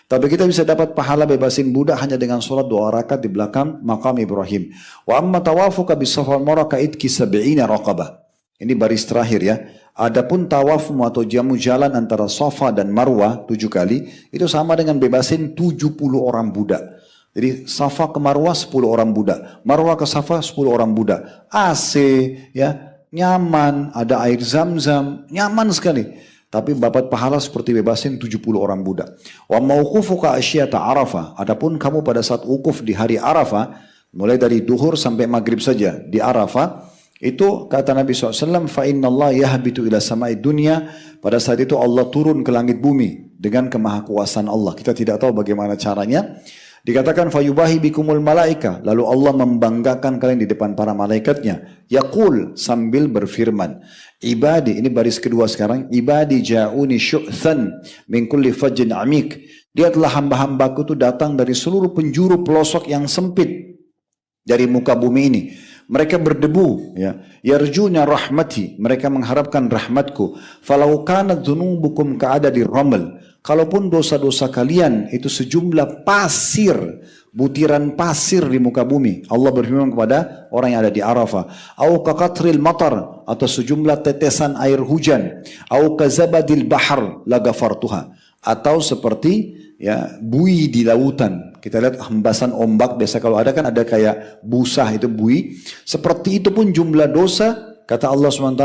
A: Tapi kita bisa dapat pahala bebasin budak hanya dengan sholat 2 rakaat di belakang maqam Ibrahim. Wa amma tawafuka bis Safa wal Marwah ka itki 70 raqabah. Ini baris terakhir ya. Adapun tawafmu atau jamu jalan antara Safa dan Marwah 7 kali, itu sama dengan bebasin 70 orang budak. Jadi Safa ke Marwah 10 orang budak, Marwah ke Safa 10 orang budak. AC ya, nyaman, ada air zam-zam, nyaman sekali. Tapi dapat pahala seperti bebasin 70 orang budak. Wa mauqufuka asyata Arafah. Adapun kamu pada saat wukuf di hari Arafah, mulai dari duhur sampai maghrib saja di Arafah, itu kata Nabi SAW, fa inna Allah yahbitu ila samai dunya. Pada saat itu Allah turun ke langit bumi dengan kemahakuasaan Allah. Kita tidak tahu bagaimana caranya. Dikatakan fayubahi bikumul malaika, lalu Allah membanggakan kalian di depan para malaikatnya. Yaqul, sambil berfirman, ibadi, ini baris kedua sekarang, ibadi ja'uni syu'than min kulli fajjin amik. Lihatlah hamba-hambaku itu datang dari seluruh penjuru pelosok yang sempit dari muka bumi ini. Mereka berdebu, ya. Yarjuna rahmati, mereka mengharapkan rahmatku. Falau kanat dzunubukum ka'adadi raml. Kalaupun dosa-dosa kalian itu sejumlah pasir, butiran pasir di muka bumi. Allah berfirman kepada orang yang ada di Arafah. Au kaqatril matar, atau sejumlah tetesan air hujan. Au kazabadil bahar lagafartuha. Atau seperti ya buih di lautan. Kita lihat hembasan ombak, biasa kalau ada kan ada kayak busa itu buih. Seperti itu pun jumlah dosa, kata Allah SWT,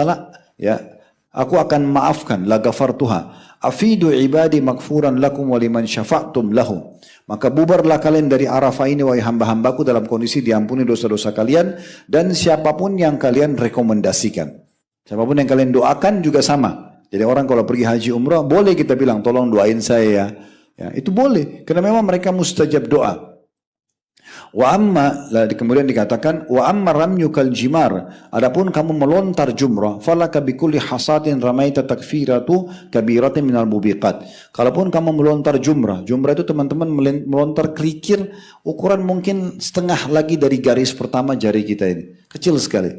A: ya, aku akan maafkan, lagafartuha. Afidu ibadi makfuran lakum waliman syafa'tum lahum. Maka bubarlah kalian dari Arafah ini wahai hamba-hambaku dalam kondisi diampuni dosa-dosa kalian dan siapapun yang kalian rekomendasikan. Siapapun yang kalian doakan juga sama. Jadi orang kalau pergi haji umrah boleh kita bilang tolong doain saya ya. Ya, itu boleh karena memang mereka mustajab doa. Wa amma, kemudian dikatakan wa amma ramyukal jimar, adapun kamu melontar jumrah, falaka bikulli hasatin ramaita takfiratu kabiratin minal mubiqat. Kalaupun kamu melontar jumrah itu teman-teman melontar kerikil ukuran mungkin setengah lagi dari garis pertama jari kita ini, kecil sekali.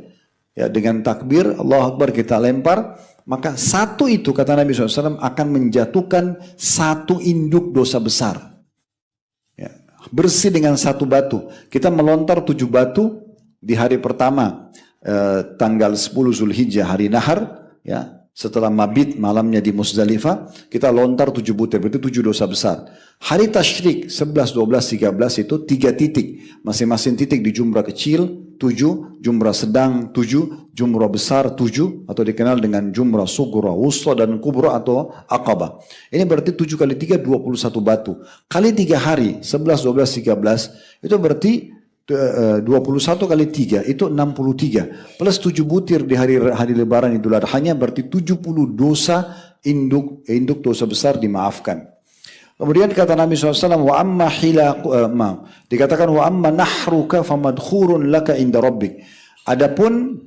A: Ya, dengan takbir Allahu Akbar kita lempar, maka satu itu kata Nabi SAW akan menjatuhkan satu induk dosa besar. Bersih dengan satu batu. Kita melontar 7 batu di hari pertama tanggal 10 Zulhijjah hari Nahar, ya, setelah mabit malamnya di Muzdalifah, kita lontar 7 butir, berarti 7 dosa besar. Hari Tasyrik 11, 12, 13 itu 3 titik. Masing-masing titik di jumrah kecil 7, jumrah sedang 7, jumrah besar 7, atau dikenal dengan jumrah sughra, wusta dan kubra atau aqabah. Ini berarti 7 kali 3, 21 batu. Kali 3 hari, 11, 12, 13, itu berarti 21 kali 3, itu 63. Plus 7 butir di hari lebaran Idul Adhanya, berarti 70 dosa induk dosa besar dimaafkan. Kemudian kata Nabi SAW, wa amma dikatakan wa amma nahruka famadkhurun laka inda rabbik. Adapun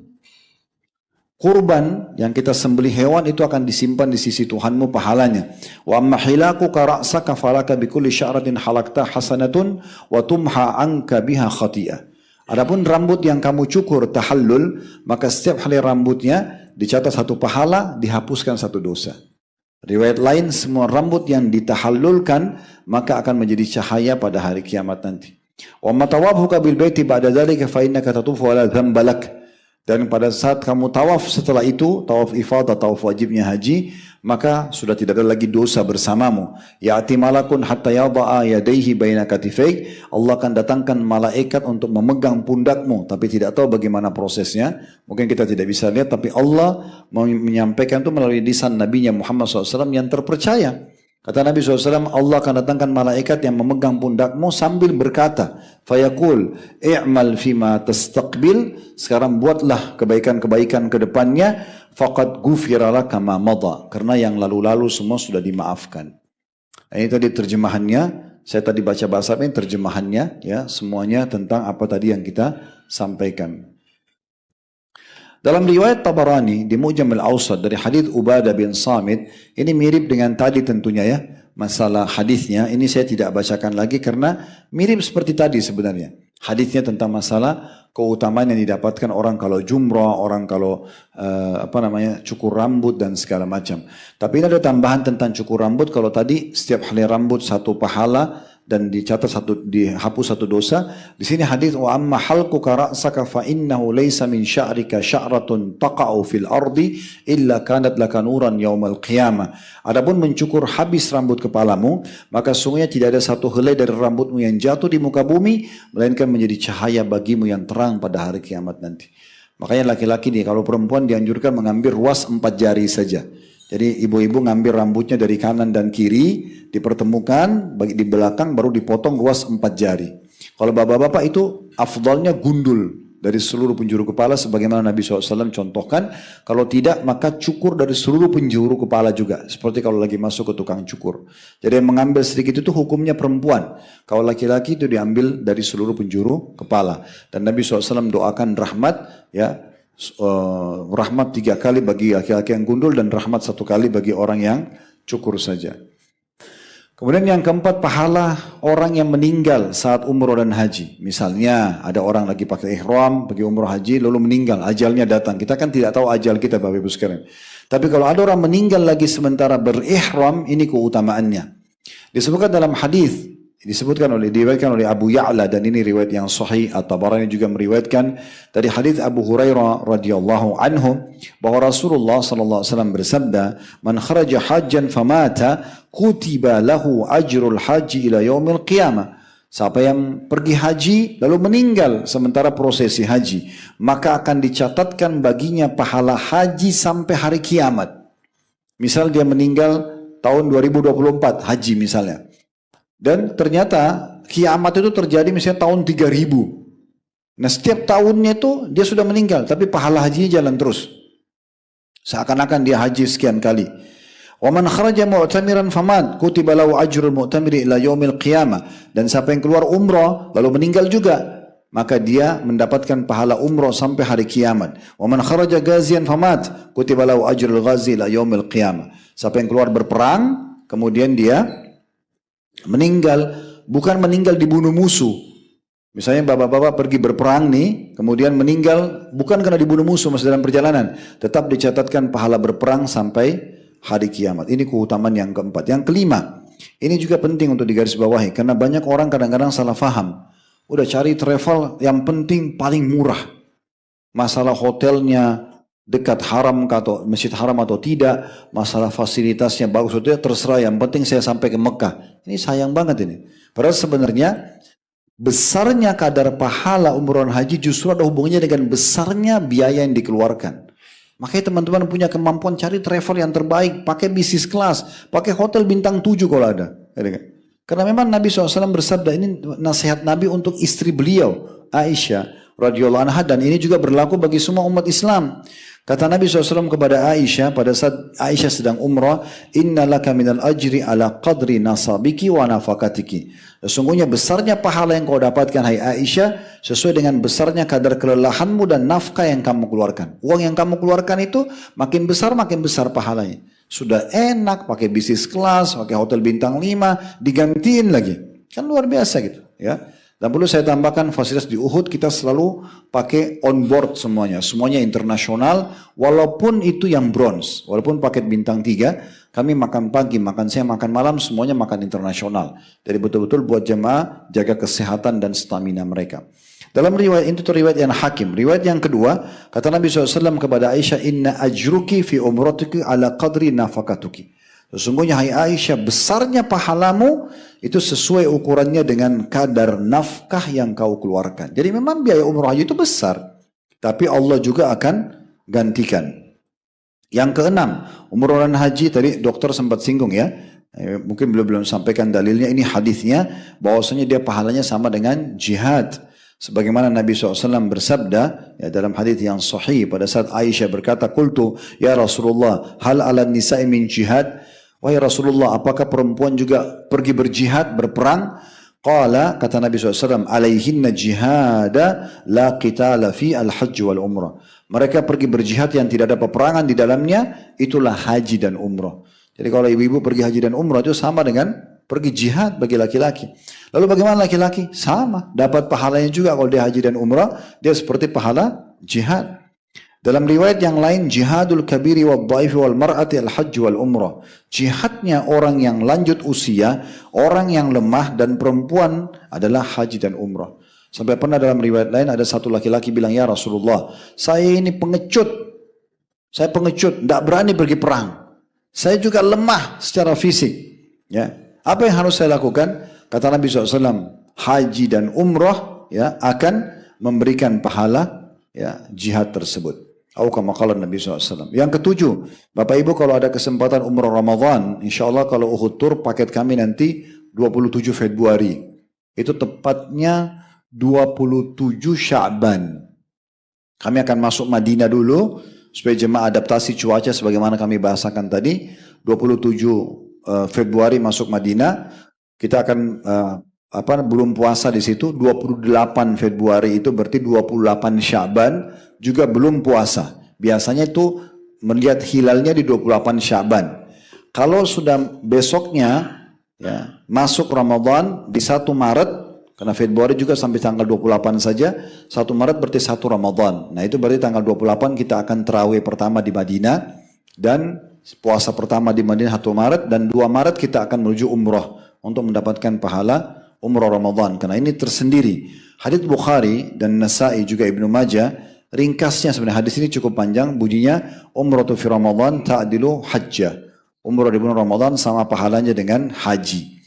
A: kurban yang kita sembelih hewan itu akan disimpan di sisi Tuhanmu pahalanya. Wa amma hilaquka ra'saka falaka bikulli sya'ratin halakta hasanatun wa tumha anka biha khati'ah. Adapun rambut yang kamu cukur tahallul, maka setiap helai rambutnya dicatat 1 pahala, dihapuskan 1 dosa. Riwayat lain, semua rambut yang ditahallulkan maka akan menjadi cahaya pada hari kiamat nanti. Wa matawafhuka bil baiti ba'da dzalika fa innaka tatufu wala dzamba lak. Dan pada saat kamu tawaf setelah itu, tawaf ifadah, tawaf wajibnya haji, maka sudah tidak ada lagi dosa bersamamu. Ya'ti malakun hatta yada'a yadayhi baina katifaik. Allah akan datangkan malaikat untuk memegang pundakmu, tapi tidak tahu bagaimana prosesnya. Mungkin kita tidak bisa lihat, tapi Allah menyampaikan itu melalui lisan Nabi Muhammad SAW yang terpercaya. Kata Nabi SAW, Allah akan datangkan malaikat yang memegang pundakmu sambil berkata, fayaqul i'mal fima tastaqbil, sekarang buatlah kebaikan-kebaikan ke depannya, faqad ghufira laka ma madha, karena yang lalu-lalu semua sudah dimaafkan. Ini tadi terjemahannya, saya tadi baca bahasa ini terjemahannya, ya, semuanya tentang apa tadi yang kita sampaikan. Dalam riwayat Tabarani di Mu'jam al-Awsat dari hadits Ubadah bin Samit, ini mirip dengan tadi tentunya ya, masalah hadisnya. Ini saya tidak bacakan lagi karena mirip seperti tadi sebenarnya. Hadisnya tentang masalah keutamaan yang didapatkan orang kalau jumrah, orang kalau cukur rambut dan segala macam. Tapi ini ada tambahan tentang cukur rambut. Kalau tadi setiap helai rambut 1 pahala dan dicatat dihapus 1 dosa. Di sini hadis wa amma halquka ra'saka fa innahu laysa min sya'rika sya'ratun taqa'u fil ardi illa kanat laka nuran yaumal qiyamah. Adapun mencukur habis rambut kepalamu, maka sungguhnya tidak ada 1 helai dari rambutmu yang jatuh di muka bumi melainkan menjadi cahaya bagimu yang terang pada hari kiamat nanti. Makanya laki-laki nih, kalau perempuan dianjurkan mengambil ruas 4 jari saja. Jadi ibu-ibu ngambil rambutnya dari kanan dan kiri, dipertemukan, bagi di belakang baru dipotong ruas 4 jari. Kalau bapak-bapak itu afdalnya gundul dari seluruh penjuru kepala sebagaimana Nabi SAW contohkan. Kalau tidak maka cukur dari seluruh penjuru kepala juga. Seperti kalau lagi masuk ke tukang cukur. Jadi yang mengambil sedikit itu hukumnya perempuan. Kalau laki-laki itu diambil dari seluruh penjuru kepala. Dan Nabi SAW doakan rahmat, ya, rahmat 3 kali bagi laki-laki yang gundul dan rahmat 1 kali bagi orang yang cukur saja. Kemudian yang keempat, pahala orang yang meninggal saat umroh dan haji. Misalnya ada orang lagi pakai ihram, pergi umroh haji, lalu meninggal, ajalnya datang. Kita kan tidak tahu ajal kita Bapak Ibu sekalian. Tapi kalau ada orang meninggal lagi sementara berihram, ini keutamaannya. Disebutkan dalam hadis, diriwayatkan oleh Abu Ya'la, dan ini riwayat yang sahih. At-Tabarani juga meriwayatkan dari hadis Abu Hurairah radhiyallahu anhu bahwa Rasulullah sallallahu alaihi wasallam bersabda, "Man kharaja hajjan famata kutiba lahu ajrul haji ila yaumil qiyamah." Siapa yang pergi haji lalu meninggal sementara prosesi haji, maka akan dicatatkan baginya pahala haji sampai hari kiamat. Misal dia meninggal tahun 2024 haji misalnya. Dan ternyata kiamat itu terjadi misalnya tahun 3000. Nah setiap tahunnya itu dia sudah meninggal, tapi pahala hajinya jalan terus. Seakan-akan dia haji sekian kali. Wa man kharaja mu'tamiran famat kutiba lahu ajrul mu'tamiri ila yaumil qiyamah. Dan siapa yang keluar umrah lalu meninggal juga, maka dia mendapatkan pahala umrah sampai hari kiamat. Wa man kharaja ghaziyan famat kutiba lahu ajrul ghazi ila yaumil qiyamah. Siapa yang keluar berperang kemudian dia meninggal, bukan meninggal dibunuh musuh. Misalnya bapak-bapak pergi berperang nih, kemudian meninggal bukan karena dibunuh musuh masih dalam perjalanan, tetap dicatatkan pahala berperang sampai hari kiamat. Ini keutamaan yang keempat. Yang kelima, ini juga penting untuk digarisbawahi karena banyak orang kadang-kadang salah faham. Udah cari travel yang penting paling murah. Masalah hotelnya dekat haram atau masjid haram atau tidak, masalah fasilitasnya bagus atau tidak, terserah, yang penting saya sampai ke Mekah. Ini sayang banget ini. Padahal sebenarnya besarnya kadar pahala umroh dan haji justru ada hubungannya dengan besarnya biaya yang dikeluarkan. Makanya teman-teman punya kemampuan cari travel yang terbaik, pakai bisnis kelas, pakai hotel bintang 7 kalau ada. Karena memang Nabi SAW bersabda, ini nasihat Nabi untuk istri beliau, Aisyah radhiyallahu anha, dan ini juga berlaku bagi semua umat Islam. Kata Nabi SAW kepada Aisyah pada saat Aisyah sedang umrah, "Inna laka minal ajri ala qadri nasabiki wa nafakatiki." Sesungguhnya besarnya pahala yang kau dapatkan hai Aisyah sesuai dengan besarnya kadar kelelahanmu dan nafkah yang kamu keluarkan. Uang yang kamu keluarkan itu makin besar pahalanya. Sudah enak pakai bisnis kelas, pakai hotel bintang 5, digantiin lagi. Kan luar biasa gitu, ya. Dan perlu saya tambahkan, fasilitas di Uhud kita selalu pakai on board semuanya internasional, walaupun itu yang bronze, walaupun paket bintang 3, kami makan pagi, makan siang, makan malam, semuanya makan internasional. Jadi betul-betul buat jemaah jaga kesehatan dan stamina mereka. Dalam riwayat itu riwayat yang Hakim. Riwayat yang kedua, kata Nabi SAW kepada Aisyah, "Inna ajruki fi umratuki ala qadri nafakatuki." Sesungguhnya hai Aisyah, besarnya pahalamu itu sesuai ukurannya dengan kadar nafkah yang kau keluarkan. Jadi memang biaya umrah haji itu besar, tapi Allah juga akan gantikan. Yang keenam, umrah dan haji tadi dokter sempat singgung ya. Mungkin belum sampaikan dalilnya, ini hadisnya bahwasanya dia pahalanya sama dengan jihad. Sebagaimana Nabi SAW bersabda ya, dalam hadis yang sahih pada saat Aisyah berkata, "Qultu ya Rasulullah, hal ala nisa'i min jihad?" Wahai Rasulullah, apakah perempuan juga pergi berjihad, berperang? Qala, kata Nabi SAW, "Alaihinna jihada la qitala fi al-hajj wal umrah." Mereka pergi berjihad yang tidak ada peperangan di dalamnya, itulah haji dan umrah. Jadi kalau ibu-ibu pergi haji dan umrah itu sama dengan pergi jihad bagi laki-laki. Lalu bagaimana laki-laki? Sama, dapat pahalanya juga kalau dia haji dan umrah, dia seperti pahala jihad. Dalam riwayat yang lain, jihadul kabiri wal dhaifi wal mar'ati al-hajj wal umrah. Jihadnya orang yang lanjut usia, orang yang lemah dan perempuan adalah haji dan umrah. Sampai pernah dalam riwayat lain ada satu laki-laki bilang, "Ya Rasulullah, saya ini pengecut. Saya pengecut, tidak berani pergi perang. Saya juga lemah secara fisik. Ya, apa yang harus saya lakukan?" Kata Nabi SAW, haji dan umrah ya akan memberikan pahala ya jihad tersebut. Atau kama qala Nabi SAW. Yang ketujuh, Bapak Ibu kalau ada kesempatan umrah Ramadan, insya Allah kalau Uhud Tour paket kami nanti 27 Februari. Itu tepatnya 27 Sya'ban. Kami akan masuk Madinah dulu, supaya jemaah adaptasi cuaca sebagaimana kami bahasakan tadi. 27 Februari masuk Madinah, kita akan belum puasa di situ. 28 Februari itu berarti 28 Sya'ban juga belum puasa. Biasanya itu melihat hilalnya di 28 Sya'ban. Kalau sudah besoknya ya, masuk Ramadan di 1 Maret, karena Februari juga sampai tanggal 28 saja, 1 Maret berarti 1 Ramadan. Nah itu berarti tanggal 28 kita akan tarawih pertama di Madinah, dan puasa pertama di Madinah 1 Maret, dan 2 Maret kita akan menuju umrah untuk mendapatkan pahala umrah Ramadan. Karena ini tersendiri. Hadits Bukhari dan Nasa'i juga Ibnu Majah, ringkasnya sebenarnya hadis ini cukup panjang, bunyinya umratu fi Ramadan ta'dilu hajjah. Umrah di bulan Ramadan sama pahalanya dengan haji.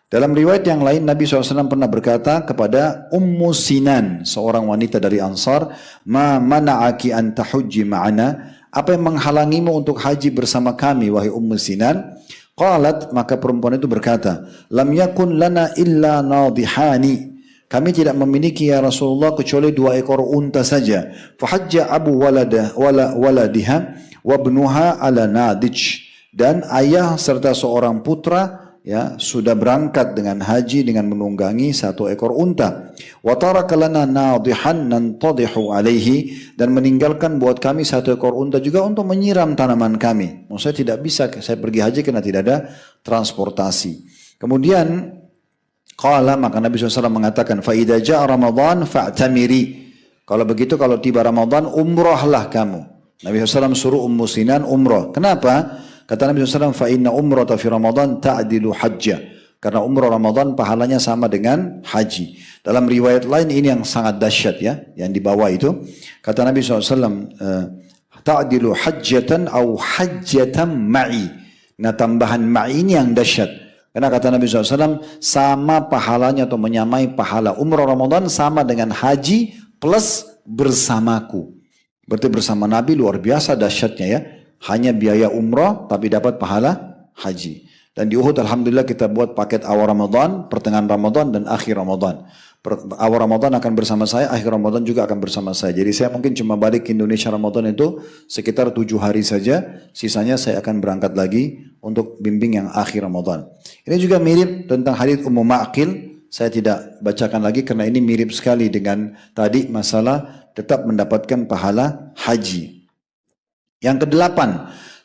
A: Dalam riwayat yang lain Nabi SAW pernah berkata kepada Ummu Sinan, seorang wanita dari Ansar, ma mana'aki an tahujji ma'ana, apa yang menghalangimu untuk haji bersama kami wahai Ummu Sinan? Qalat, maka perempuan itu berkata, lam yakun lana illa nadihani, kami tidak memiliki ya Rasulullah kecuali 2 ekor unta saja. Fahajja abu waladiha wabnuha ala nadij, dan ayah serta seorang putra ya sudah berangkat dengan haji dengan menunggangi 1 ekor unta. Wa taraka lana nadihan nantadihu alaihi, dan meninggalkan buat kami 1 ekor unta juga untuk menyiram tanaman kami. Maksudnya tidak bisa saya pergi haji karena tidak ada transportasi. Kemudian qala, maka Nabi SAW mengatakan, fa idza jaa Ramadan fa'tamiri. Kalau begitu kalau tiba Ramadan umrahlah kamu. Nabi SAW suruh Ummu Sinan umrah. Kenapa? Kata Nabi SAW, fa inna umrata fi Ramadan ta'dilu hajjah. Karena umrah Ramadan pahalanya sama dengan haji. Dalam riwayat lain ini yang sangat dahsyat ya, yang di bawah itu. Kata Nabi SAW, ta'dilu hajjatan au hajjatan ma'i. Nah tambahan ma'i ini yang dahsyat. Karena kata Nabi SAW, sama pahalanya atau menyamai pahala umrah Ramadan sama dengan haji plus bersamaku. Berarti bersama Nabi luar biasa dahsyatnya ya. Hanya biaya umrah tapi dapat pahala haji. Dan di Uhud alhamdulillah kita buat paket awal Ramadan, pertengahan Ramadan dan akhir Ramadan. Awal Ramadan akan bersama saya, akhir Ramadan juga akan bersama saya. Jadi saya mungkin cuma balik ke Indonesia Ramadan itu sekitar 7 hari saja. Sisanya saya akan berangkat lagi untuk bimbing yang akhir Ramadan. Ini juga mirip tentang hadits Ummu Ma'qil. Saya tidak bacakan lagi karena ini mirip sekali dengan tadi masalah tetap mendapatkan pahala haji. Yang ke-8,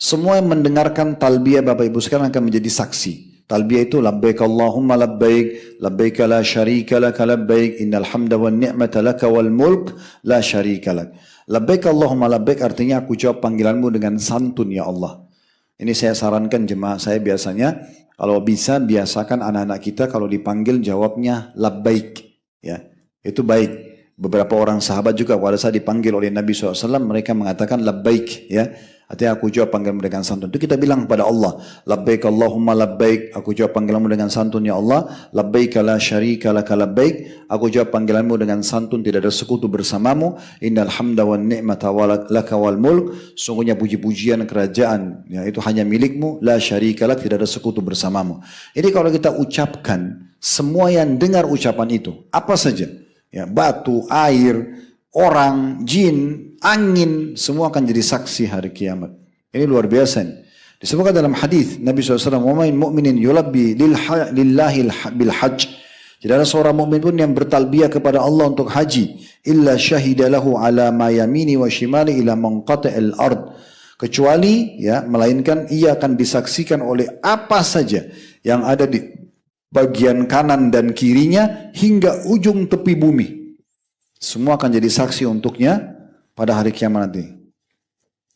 A: semua yang mendengarkan talbiyah Bapak Ibu sekarang akan menjadi saksi. Talbiyah itu labbaik Allahumma labbaik, labbaik la syarika laka labbaik, innal hamda wan ni'mata laka wal mulk la syarika lak. Labbaik Allahumma labbaik artinya aku jawab panggilanmu dengan santun ya Allah. Ini saya sarankan jemaah saya biasanya kalau bisa biasakan anak-anak kita kalau dipanggil jawabnya labbaik ya. Itu baik. Beberapa orang sahabat juga pada saat dipanggil oleh Nabi SAW mereka mengatakan labbaik ya. Artinya aku jawab panggilanmu dengan santun. Itu kita bilang kepada Allah, labbaik Allahumma labbaik, aku jawab panggilanmu dengan santun ya Allah. Labbaik la syarika laka labbaik, aku jawab panggilanmu dengan santun, tidak ada sekutu bersamamu. Innal hamda wan ni'mata laka wal mulk, sungguhnya puji-pujian kerajaan ya itu hanya milikmu, la syarika lak, tidak ada sekutu bersamamu. Jadi kalau kita ucapkan, semua yang dengar ucapan itu, apa saja ya, batu, air, orang, jin, angin, semua akan jadi saksi hari kiamat. Ini luar biasa. Disebutkan dalam hadis Nabi SAW, "Wa min mu'minin yulabbi lillahi bil hajj." Tidak ada seorang mukmin pun yang bertalbiyah kepada Allah untuk haji, illa syahida lahu ala ma yamini wa shimali ila manqata'il ard. Kecuali ya, melainkan ia akan disaksikan oleh apa saja yang ada di bagian kanan dan kirinya hingga ujung tepi bumi. Semua akan jadi saksi untuknya pada hari kiamat nanti.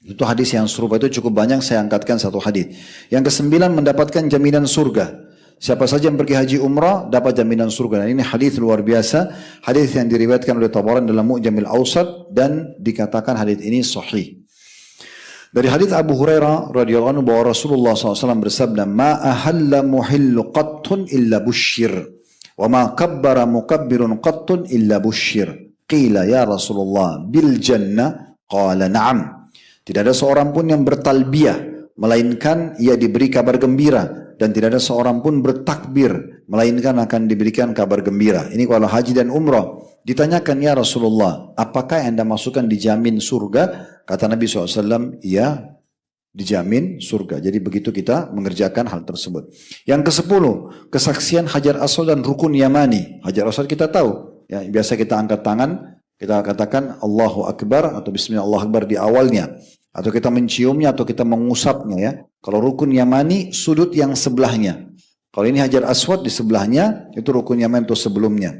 A: Itu hadis yang serupa itu cukup banyak, saya angkatkan satu hadis. Yang ke-9 mendapatkan jaminan surga. Siapa saja yang pergi haji umrah dapat jaminan surga. Dan ini hadis luar biasa, hadis yang diriwayatkan oleh Tabarani dalam Mu'jamil Awsat dan dikatakan hadis ini sahih. Dari hadis Abu Hurairah radhiyallahu anhu bahwa Rasulullah SAW bersabda, "Ma ahalla muhillu qattun illa busyir, wa ma kabbara mukabbirun qattun illa busyir." Qila ya Rasulullah bil jannah? Qala na'am. Tidak ada seorang pun yang bertalbiyah melainkan ia diberi kabar gembira, dan tidak ada seorang pun bertakbir melainkan akan diberikan kabar gembira. Ini kalau haji dan umrah. Ditanyakan, ya Rasulullah, apakah yang Anda masukkan dijamin surga? Kata Nabi SAW, iya, dijamin surga. Jadi begitu kita mengerjakan hal tersebut. Yang ke-10, kesaksian Hajar Aswad dan Rukun Yamani. Hajar Aswad kita tahu, ya, biasa kita angkat tangan, kita katakan Allahu Akbar atau Bismillah Allahu Akbar di awalnya. Atau kita menciumnya atau kita mengusapnya, ya. Kalau Rukun Yamani, sudut yang sebelahnya. Kalau ini Hajar Aswad di sebelahnya, itu Rukun Yamani itu sebelumnya.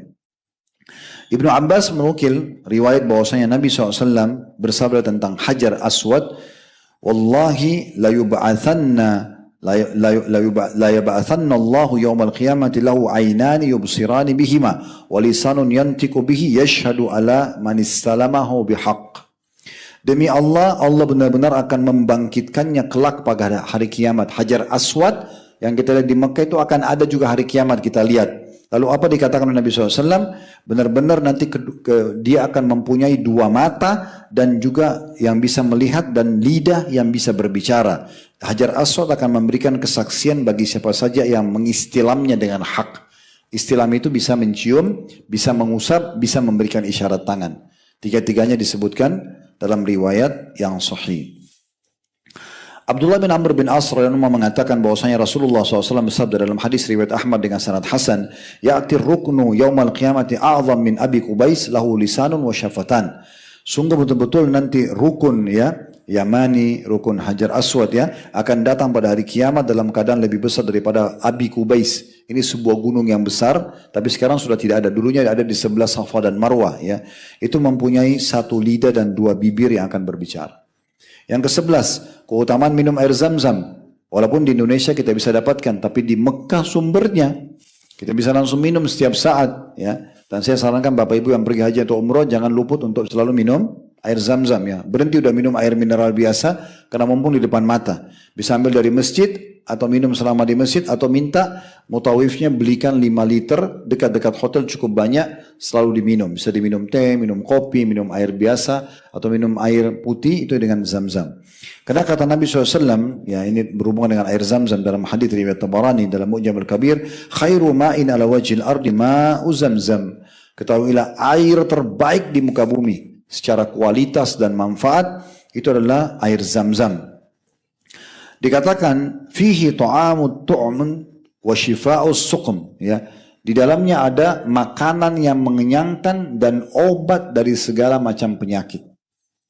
A: Ibnu Abbas menukil riwayat bahwasanya Nabi SAW bersabda tentang Hajar Aswad, Wallahi la yub'athanna Allahu yawmal qiyamati lahu aynani yubsirani bihima wa lisanun yantiqu bihi yashhadu ala man istalamahu bihaq. Demi Allah, Allah benar-benar akan membangkitkannya kelak pada hari kiamat. Hajar Aswad yang kita lihat di Mekah itu akan ada juga hari kiamat, kita lihat. Lalu apa dikatakan oleh Nabi SAW? Benar-benar nanti dia akan mempunyai dua mata dan juga yang bisa melihat dan lidah yang bisa berbicara. Hajar Aswad akan memberikan kesaksian bagi siapa saja yang mengistilamnya dengan hak. Istilam itu bisa mencium, bisa mengusap, bisa memberikan isyarat tangan. Tiga-tiganya disebutkan dalam riwayat yang sahih. Abdullah bin Amr bin As radhiyallahu anhu mengatakan bahwasanya Rasulullah SAW bersabda dalam hadis riwayat Ahmad dengan sanad hasan, ya'tir ruknu yaumal qiyamati a'zam min Abi Qubais lahu lisanun wa syafatan. Sungguh betul-betul nanti rukun, ya, Yamani, rukun Hajar Aswad, ya, akan datang pada hari kiamat dalam keadaan lebih besar daripada Abi Qubais. Ini sebuah gunung yang besar, tapi sekarang sudah tidak ada. Dulunya ada di sebelah Safa dan Marwah, ya. Itu mempunyai satu lidah dan dua bibir yang akan berbicara. Yang ke-11, keutamaan minum air Zam-Zam. Walaupun di Indonesia kita bisa dapatkan, tapi di Mekah sumbernya kita bisa langsung minum setiap saat, ya. Dan saya sarankan Bapak Ibu yang pergi haji atau umroh jangan luput untuk selalu minum air Zam-Zam, ya. Berhenti udah minum air mineral biasa karena mumpung di depan mata. Bisa ambil dari masjid atau minum selama di masjid, atau minta mutawifnya belikan 5 liter dekat-dekat hotel cukup banyak, selalu diminum. Bisa diminum teh, minum kopi, minum air biasa, atau minum air putih itu dengan Zam-Zam. Karena kata Nabi SAW, ya, ini berhubungan dengan air Zam-Zam dalam hadits riwayat Tabarani dalam Mu'jam al-Kabir, khairu ma'in ala wajhil ardi ma'u Zam-Zam. Ketahuilah air terbaik di muka bumi secara kualitas dan manfaat itu adalah air Zam-Zam. Dikatakan fihi ta'amut tu'mun wa shifa'us suqm, ya. Di dalamnya ada makanan yang mengenyangkan dan obat dari segala macam penyakit.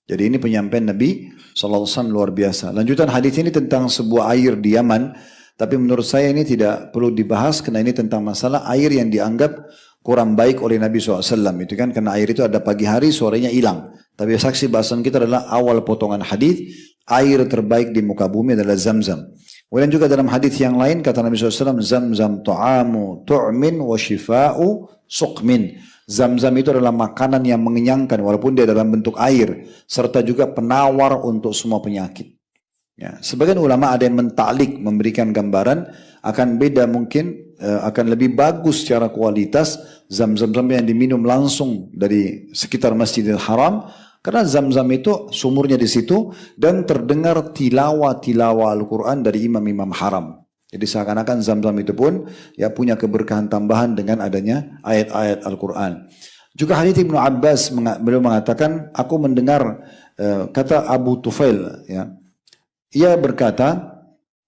A: Jadi ini penyampaian Nabi SAW luar biasa. Lanjutan hadis ini tentang sebuah air di Yaman, tapi menurut saya ini tidak perlu dibahas karena ini tentang masalah air yang dianggap kurang baik oleh Nabi SAW. Itu kan karena air itu ada pagi hari sorenya hilang. Tapi saksi bahasan kita adalah awal potongan hadis. Air terbaik di muka bumi adalah Zam-Zam. Kemudian juga dalam hadis yang lain kata Nabi SAW, Zam-Zam ta'amu tu'min wa shifa'u suqmin. Zam-Zam itu adalah makanan yang mengenyangkan walaupun dia dalam bentuk air, serta juga penawar untuk semua penyakit. Ya, sebagian ulama ada yang mentaklik, memberikan gambaran akan beda mungkin, akan lebih bagus secara kualitas Zam-Zam yang diminum langsung dari sekitar Masjidil Haram. Karena Zam-Zam itu sumurnya di situ dan terdengar tilawah Al-Quran dari imam-imam haram. Jadi seakan-akan Zam-Zam itu pun ya punya keberkahan tambahan dengan adanya ayat-ayat Al-Quran. Juga hadits Ibnu Abbas beliau mengatakan, aku mendengar kata Abu Tufail, ya. Ia berkata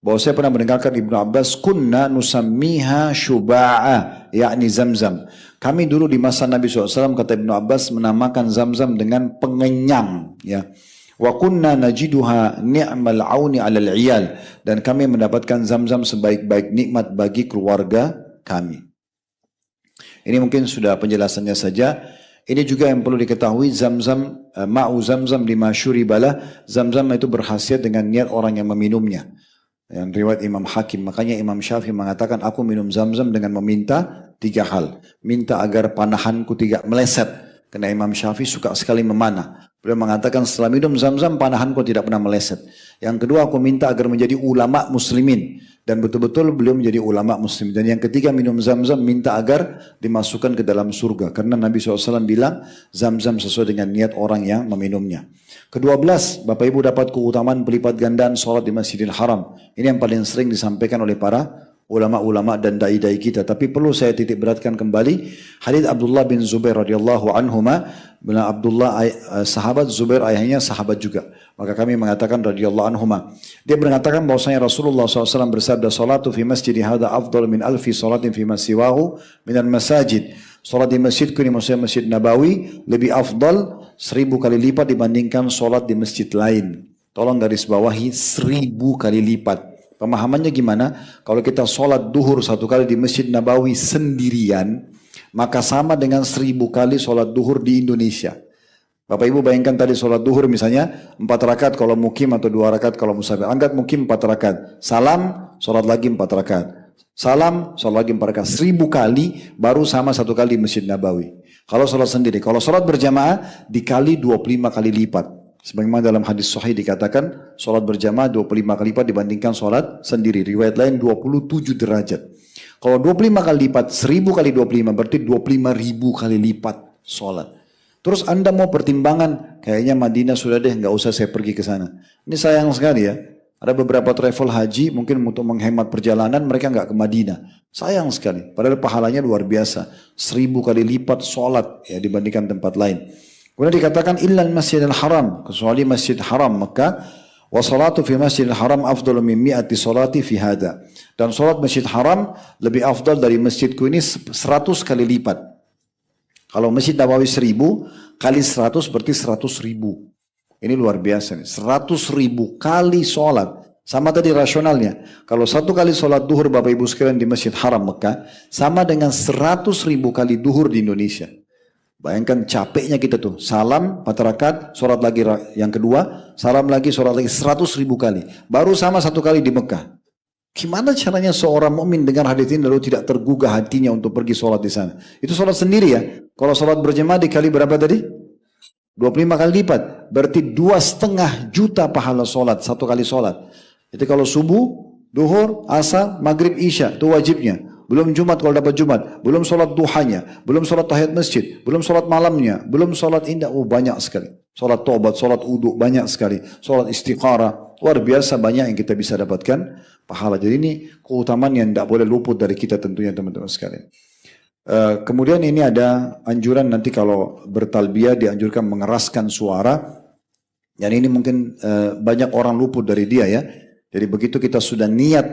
A: bahwa saya pernah mendengarkan Ibnu Abbas, kunna nusammiha syuba'a, yakni Zam-Zam. Kami dulu di masa Nabi SAW, kata Ibnu Abbas, menamakan Zam-Zam dengan pengenyang, ya. Wa kunna najiduha ni'mal auni 'alal 'iyal, dan kami mendapatkan Zam-Zam sebaik-baik nikmat bagi keluarga kami. Ini mungkin sudah penjelasannya saja. Ini juga yang perlu diketahui, Zam-Zam, ma'u Zam-Zam lima syuribalah, Zam-Zam itu berkhasiat dengan niat orang yang meminumnya. Yang riwayat Imam Hakim, makanya Imam Syafi'i mengatakan, aku minum Zam-Zam dengan meminta 3 hal. Minta agar panahanku tidak meleset. Karena Imam Syafi'i suka sekali memanah. Beliau mengatakan setelah minum zam-zam panahanku tidak pernah meleset. Yang kedua aku minta agar menjadi ulama muslimin. Dan betul-betul beliau menjadi ulama muslim. Dan yang ketiga minum zam-zam minta agar dimasukkan ke dalam surga. Karena Nabi SAW bilang zam-zam sesuai dengan niat orang yang meminumnya. Ke-12, Bapak Ibu dapat keutamaan pelipat gandaan sholat di Masjidil Haram. Ini yang paling sering disampaikan oleh para ulama-ulama dan dai-dai kita. Tapi perlu saya titik beratkan kembali hadits Abdullah bin Zubair radhiyallahu anhuma. Bila Abdullah sahabat, Zubair ayahnya sahabat juga. Maka kami mengatakan radhiyallahu anhuma. Dia mengatakan bahwasanya Rasulullah SAW bersabda, salatu fi masjidi hadha afdal min alfi salatin fi masiwahu minal masajid. Salat di masjidku ini maksudnya Masjid Nabawi lebih afdal 1000 kali lipat dibandingkan salat di masjid lain. Tolong garis bawahi 1000 kali lipat. Pemahamannya gimana? Kalau kita sholat duhur 1 kali di Masjid Nabawi sendirian, maka sama dengan 1000 kali sholat duhur di Indonesia. Bapak Ibu bayangkan tadi sholat duhur misalnya 4 rakaat kalau mukim atau 2 rakaat kalau musafir. Anggap mukim 4 rakaat. Salam, sholat lagi 4 rakaat. Salam, sholat lagi 4 rakaat. 1000 kali baru sama 1 kali di Masjid Nabawi. Kalau sholat sendiri. Kalau sholat berjamaah dikali 25 kali lipat. Sebagaimana dalam hadis sahih dikatakan sholat berjamaah 25 kali lipat dibandingkan sholat sendiri. Riwayat lain 27 derajat. Kalau 25 kali lipat, 1000 kali 25 berarti 25.000 kali lipat sholat. Terus Anda mau pertimbangan, kayaknya Madinah sudah deh, nggak usah saya pergi ke sana. Ini sayang sekali ya. Ada beberapa travel haji mungkin untuk menghemat perjalanan mereka nggak ke Madinah. Sayang sekali. Padahal pahalanya luar biasa. 1000 kali lipat sholat ya dibandingkan tempat lain. Kemudian dikatakan illal masjidil haram, kecuali masjid haram Mekah, wa salatu fi masjidil haram afdalu min mi'ati salati fi hada. Dan salat masjid haram lebih afdal dari masjidku ini 100 kali lipat. Kalau masjid Nabawi 1000 kali 100 berarti 100.000. Ini luar biasa nih. 100.000 kali salat. Sama tadi rasionalnya. Kalau 1 kali salat duhur Bapak Ibu sekalian di Masjid Haram Mekah sama dengan 100.000 kali duhur di Indonesia. Bayangkan capeknya kita tuh. Salam 4 rakaat, sholat lagi yang kedua, salam lagi, sholat lagi 100.000 kali. Baru sama 1 kali di Mekah. Gimana caranya seorang mukmin dengar hadis ini lalu tidak tergugah hatinya untuk pergi sholat di sana? Itu sholat sendiri ya. Kalau sholat berjemaah dikali berapa tadi? 25 kali lipat. Berarti 2,5 juta pahala sholat, 1 kali sholat. Jadi kalau subuh, duhur, asar, maghrib, isya, itu wajibnya. Belum Jumat kalau dapat Jumat, belum sholat duhanya, belum sholat tahiyat masjid, belum sholat malamnya, belum sholat indah, banyak sekali. Sholat tobat, sholat uduk, banyak sekali. Sholat istiqarah, luar biasa banyak yang kita bisa dapatkan pahala. Jadi ini keutamaan yang tidak boleh luput dari kita tentunya teman-teman sekalian. Kemudian ini ada anjuran nanti kalau bertalbiyah dianjurkan mengeraskan suara. Dan ini mungkin banyak orang luput dari dia ya. Jadi begitu kita sudah niat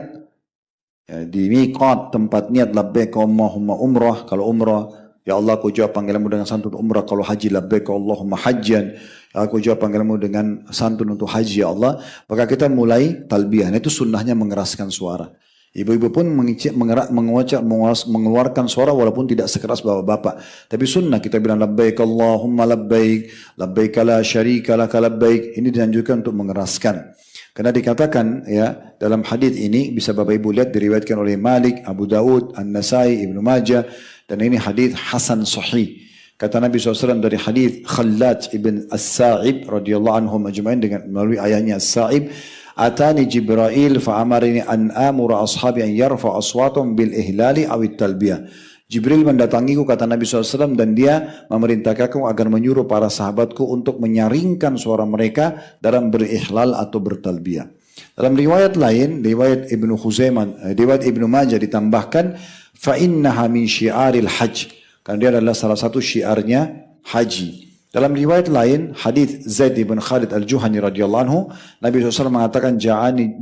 A: ya, di miqat tempat niat labbaik Allahumma umrah, kalau umrah ya Allah aku jawab panggilanmu dengan santun umrah, kalau haji labbaik Allahumma hajjan aku jawab panggilanmu dengan santun untuk haji ya Allah, maka kita mulai talbiyah. Itu sunnahnya mengeraskan suara. Ibu-ibu pun mengeluarkan suara walaupun tidak sekeras bapak-bapak. Tapi sunnah kita bilang labbaik Allahumma labbaik, labbaik la syarika laka labbaik. Ini dianjurkan untuk mengeraskan. Karena dikatakan ya dalam hadis ini bisa Bapak Ibu lihat diriwayatkan oleh Malik, Abu Daud, An-Nasai, Ibnu Majah dan ini hadis hasan sahih. Kata Nabi SAW dari hadis Khallad ibn As-Sa'ib radhiyallahu anhu majma'in dengan melalui ayahnya As-Sa'ib, atani Jibril fa amarini an amura ashabi an yarfa aswatum bil ihlali awit talbiyah. Jibril mendatangiku kata Nabi SAW dan dia memerintahkan aku agar menyuruh para sahabatku untuk menyaringkan suara mereka dalam berihlal atau bertalbiyah. Dalam riwayat lain, riwayat Ibnu Khuzaimah, riwayat Ibnu Majah ditambahkan fa innaha min syiaril hajj. Karena dia adalah salah satu syiarnya haji. Dalam riwayat lain, hadis Zaid bin Khalid al-Juhani radhiyallahu anhu, Nabi SAW mengatakan ja'ani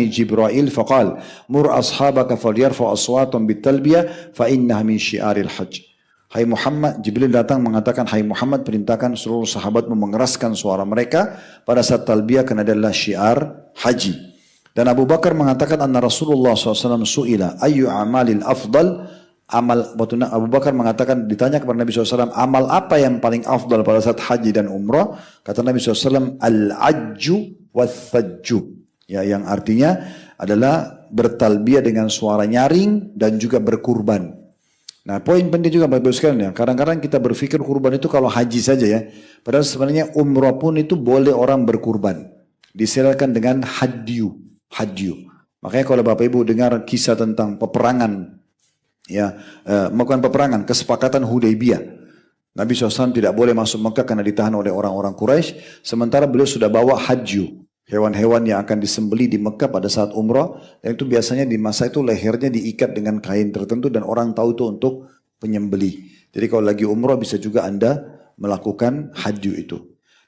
A: Jibril faqal mur ashabaka falyarfu aswatum bitalbiyah fa innaha min syiaril hajj. Hai Muhammad, Jibril datang mengatakan hai Muhammad perintahkan seluruh sahabatmu mengeraskan suara mereka pada saat talbiyah karena adalah syiar haji. Dan Abu Bakar mengatakan anna Rasulullah SAW su'ila ayyu amalil afdal. Amal, Abu Bakar mengatakan ditanya kepada Nabi SAW amal apa yang paling afdal pada saat haji dan umrah, kata Nabi SAW al-ajju wath-thajju ya, yang artinya adalah bertalbiyah dengan suara nyaring dan juga berkurban. Nah, poin penting juga Bapak Ibu sekalian ya. Kadang-kadang kita berpikir kurban itu kalau haji saja ya. Padahal sebenarnya umrah pun itu boleh orang berkurban. Disilakan dengan hadyu. Hadyu. Makanya kalau Bapak Ibu dengar kisah tentang peperangan, ya, bukan peperangan, kesepakatan Hudaybiyah. Nabi SAW tidak boleh masuk Mekah karena ditahan oleh orang-orang Quraisy. Sementara beliau sudah bawa hadyu. Hewan-hewan yang akan disembeli di Mekah pada saat umrah. Dan itu biasanya di masa itu lehernya diikat dengan kain tertentu dan orang tahu itu untuk penyembeli. Jadi kalau lagi umrah bisa juga Anda melakukan hadyu itu.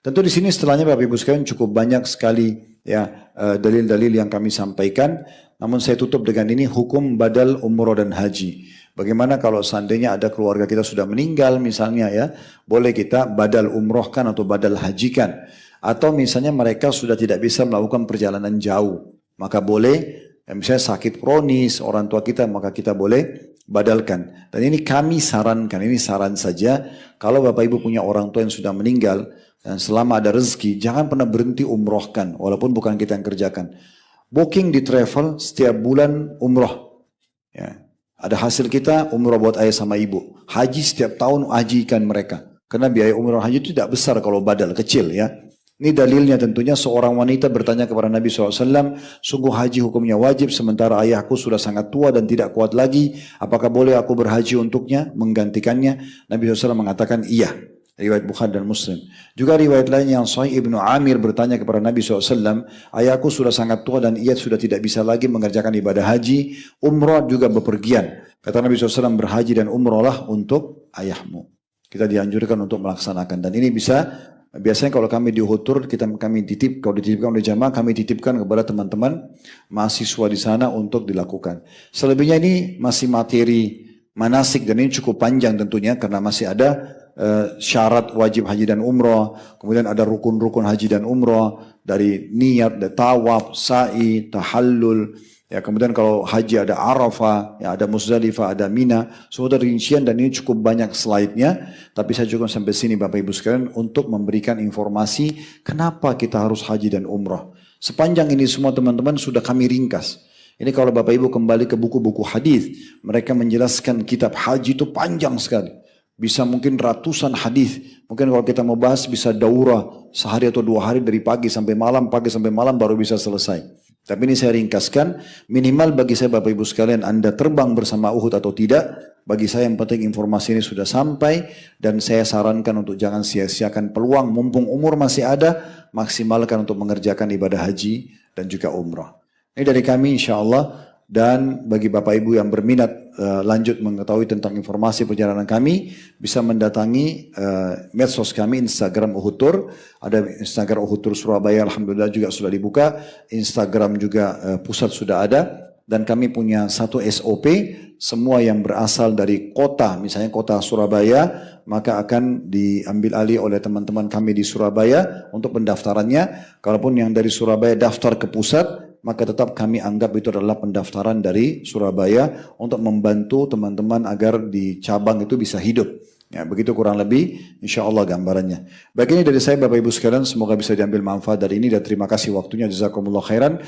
A: Tentu di sini setelahnya Bapak Ibu sekalian cukup banyak sekali ya dalil-dalil yang kami sampaikan. Namun saya tutup dengan ini hukum badal umrah dan haji. Bagaimana kalau seandainya ada keluarga kita sudah meninggal misalnya ya, boleh kita badal umrohkan atau badal hajikan. Atau misalnya mereka sudah tidak bisa melakukan perjalanan jauh, maka boleh misalnya sakit kronis orang tua kita, maka kita boleh badalkan. Dan ini kami sarankan, ini saran saja, kalau Bapak Ibu punya orang tua yang sudah meninggal dan selama ada rezeki, jangan pernah berhenti umrohkan, walaupun bukan kita yang kerjakan. Booking di travel setiap bulan umroh. Ya. Ada hasil kita umroh buat ayah sama ibu. Haji setiap tahun hajikan mereka. Karena biaya umroh haji itu tidak besar kalau badal, kecil ya. Ini dalilnya tentunya seorang wanita bertanya kepada Nabi SAW, sungguh haji hukumnya wajib sementara ayahku sudah sangat tua dan tidak kuat lagi. Apakah boleh aku berhaji untuknya, menggantikannya? Nabi SAW mengatakan iya. Riwayat Bukhari dan Muslim. Juga riwayat lain yang Sahih Ibnu Amir bertanya kepada Nabi SAW, ayahku sudah sangat tua dan ia sudah tidak bisa lagi mengerjakan ibadah haji, umrah juga bepergian. Kata Nabi SAW, berhaji dan umrahlah untuk ayahmu. Kita dianjurkan untuk melaksanakan dan ini bisa. Biasanya kalau kami di Uhud Tour, kami titip, kalau dititipkan oleh jamaah, kami titipkan kepada teman-teman mahasiswa di sana untuk dilakukan. Selebihnya ini masih materi manasik dan ini cukup panjang tentunya karena masih ada syarat wajib haji dan umrah, kemudian ada rukun-rukun haji dan umrah dari niat, dari tawaf, sa'i, tahallul. Ya, kemudian kalau haji ada Arafah, ya ada Muzdalifah, ada Mina, semua rincian dan ini cukup banyak slide-nya. Tapi saya cukup sampai sini Bapak Ibu sekalian untuk memberikan informasi kenapa kita harus haji dan umrah. Sepanjang ini semua teman-teman sudah kami ringkas. Ini kalau Bapak Ibu kembali ke buku-buku hadis, mereka menjelaskan kitab haji itu panjang sekali. Bisa mungkin ratusan hadis. Mungkin kalau kita mau bahas bisa daurah sehari atau 2 hari dari pagi sampai malam baru bisa selesai. Tapi ini saya ringkaskan, minimal bagi saya Bapak Ibu sekalian, Anda terbang bersama Uhud atau tidak, bagi saya yang penting informasi ini sudah sampai, dan saya sarankan untuk jangan sia-siakan peluang, mumpung umur masih ada, maksimalkan untuk mengerjakan ibadah haji dan juga umrah. Ini dari kami insya Allah, dan bagi Bapak Ibu yang berminat lanjut mengetahui tentang informasi perjalanan kami, bisa mendatangi medsos kami, Instagram Uhud Tour, ada Instagram Uhud Tour Surabaya, Alhamdulillah juga sudah dibuka, Instagram juga pusat sudah ada, dan kami punya satu SOP, semua yang berasal dari kota, misalnya kota Surabaya, maka akan diambil alih oleh teman-teman kami di Surabaya untuk pendaftarannya. Kalaupun yang dari Surabaya daftar ke pusat, maka tetap kami anggap itu adalah pendaftaran dari Surabaya untuk membantu teman-teman agar di cabang itu bisa hidup. Ya, begitu kurang lebih insya Allah gambarannya. Baik, ini dari saya Bapak Ibu sekalian, semoga bisa diambil manfaat dari ini dan terima kasih waktunya, jazakumullah khairan.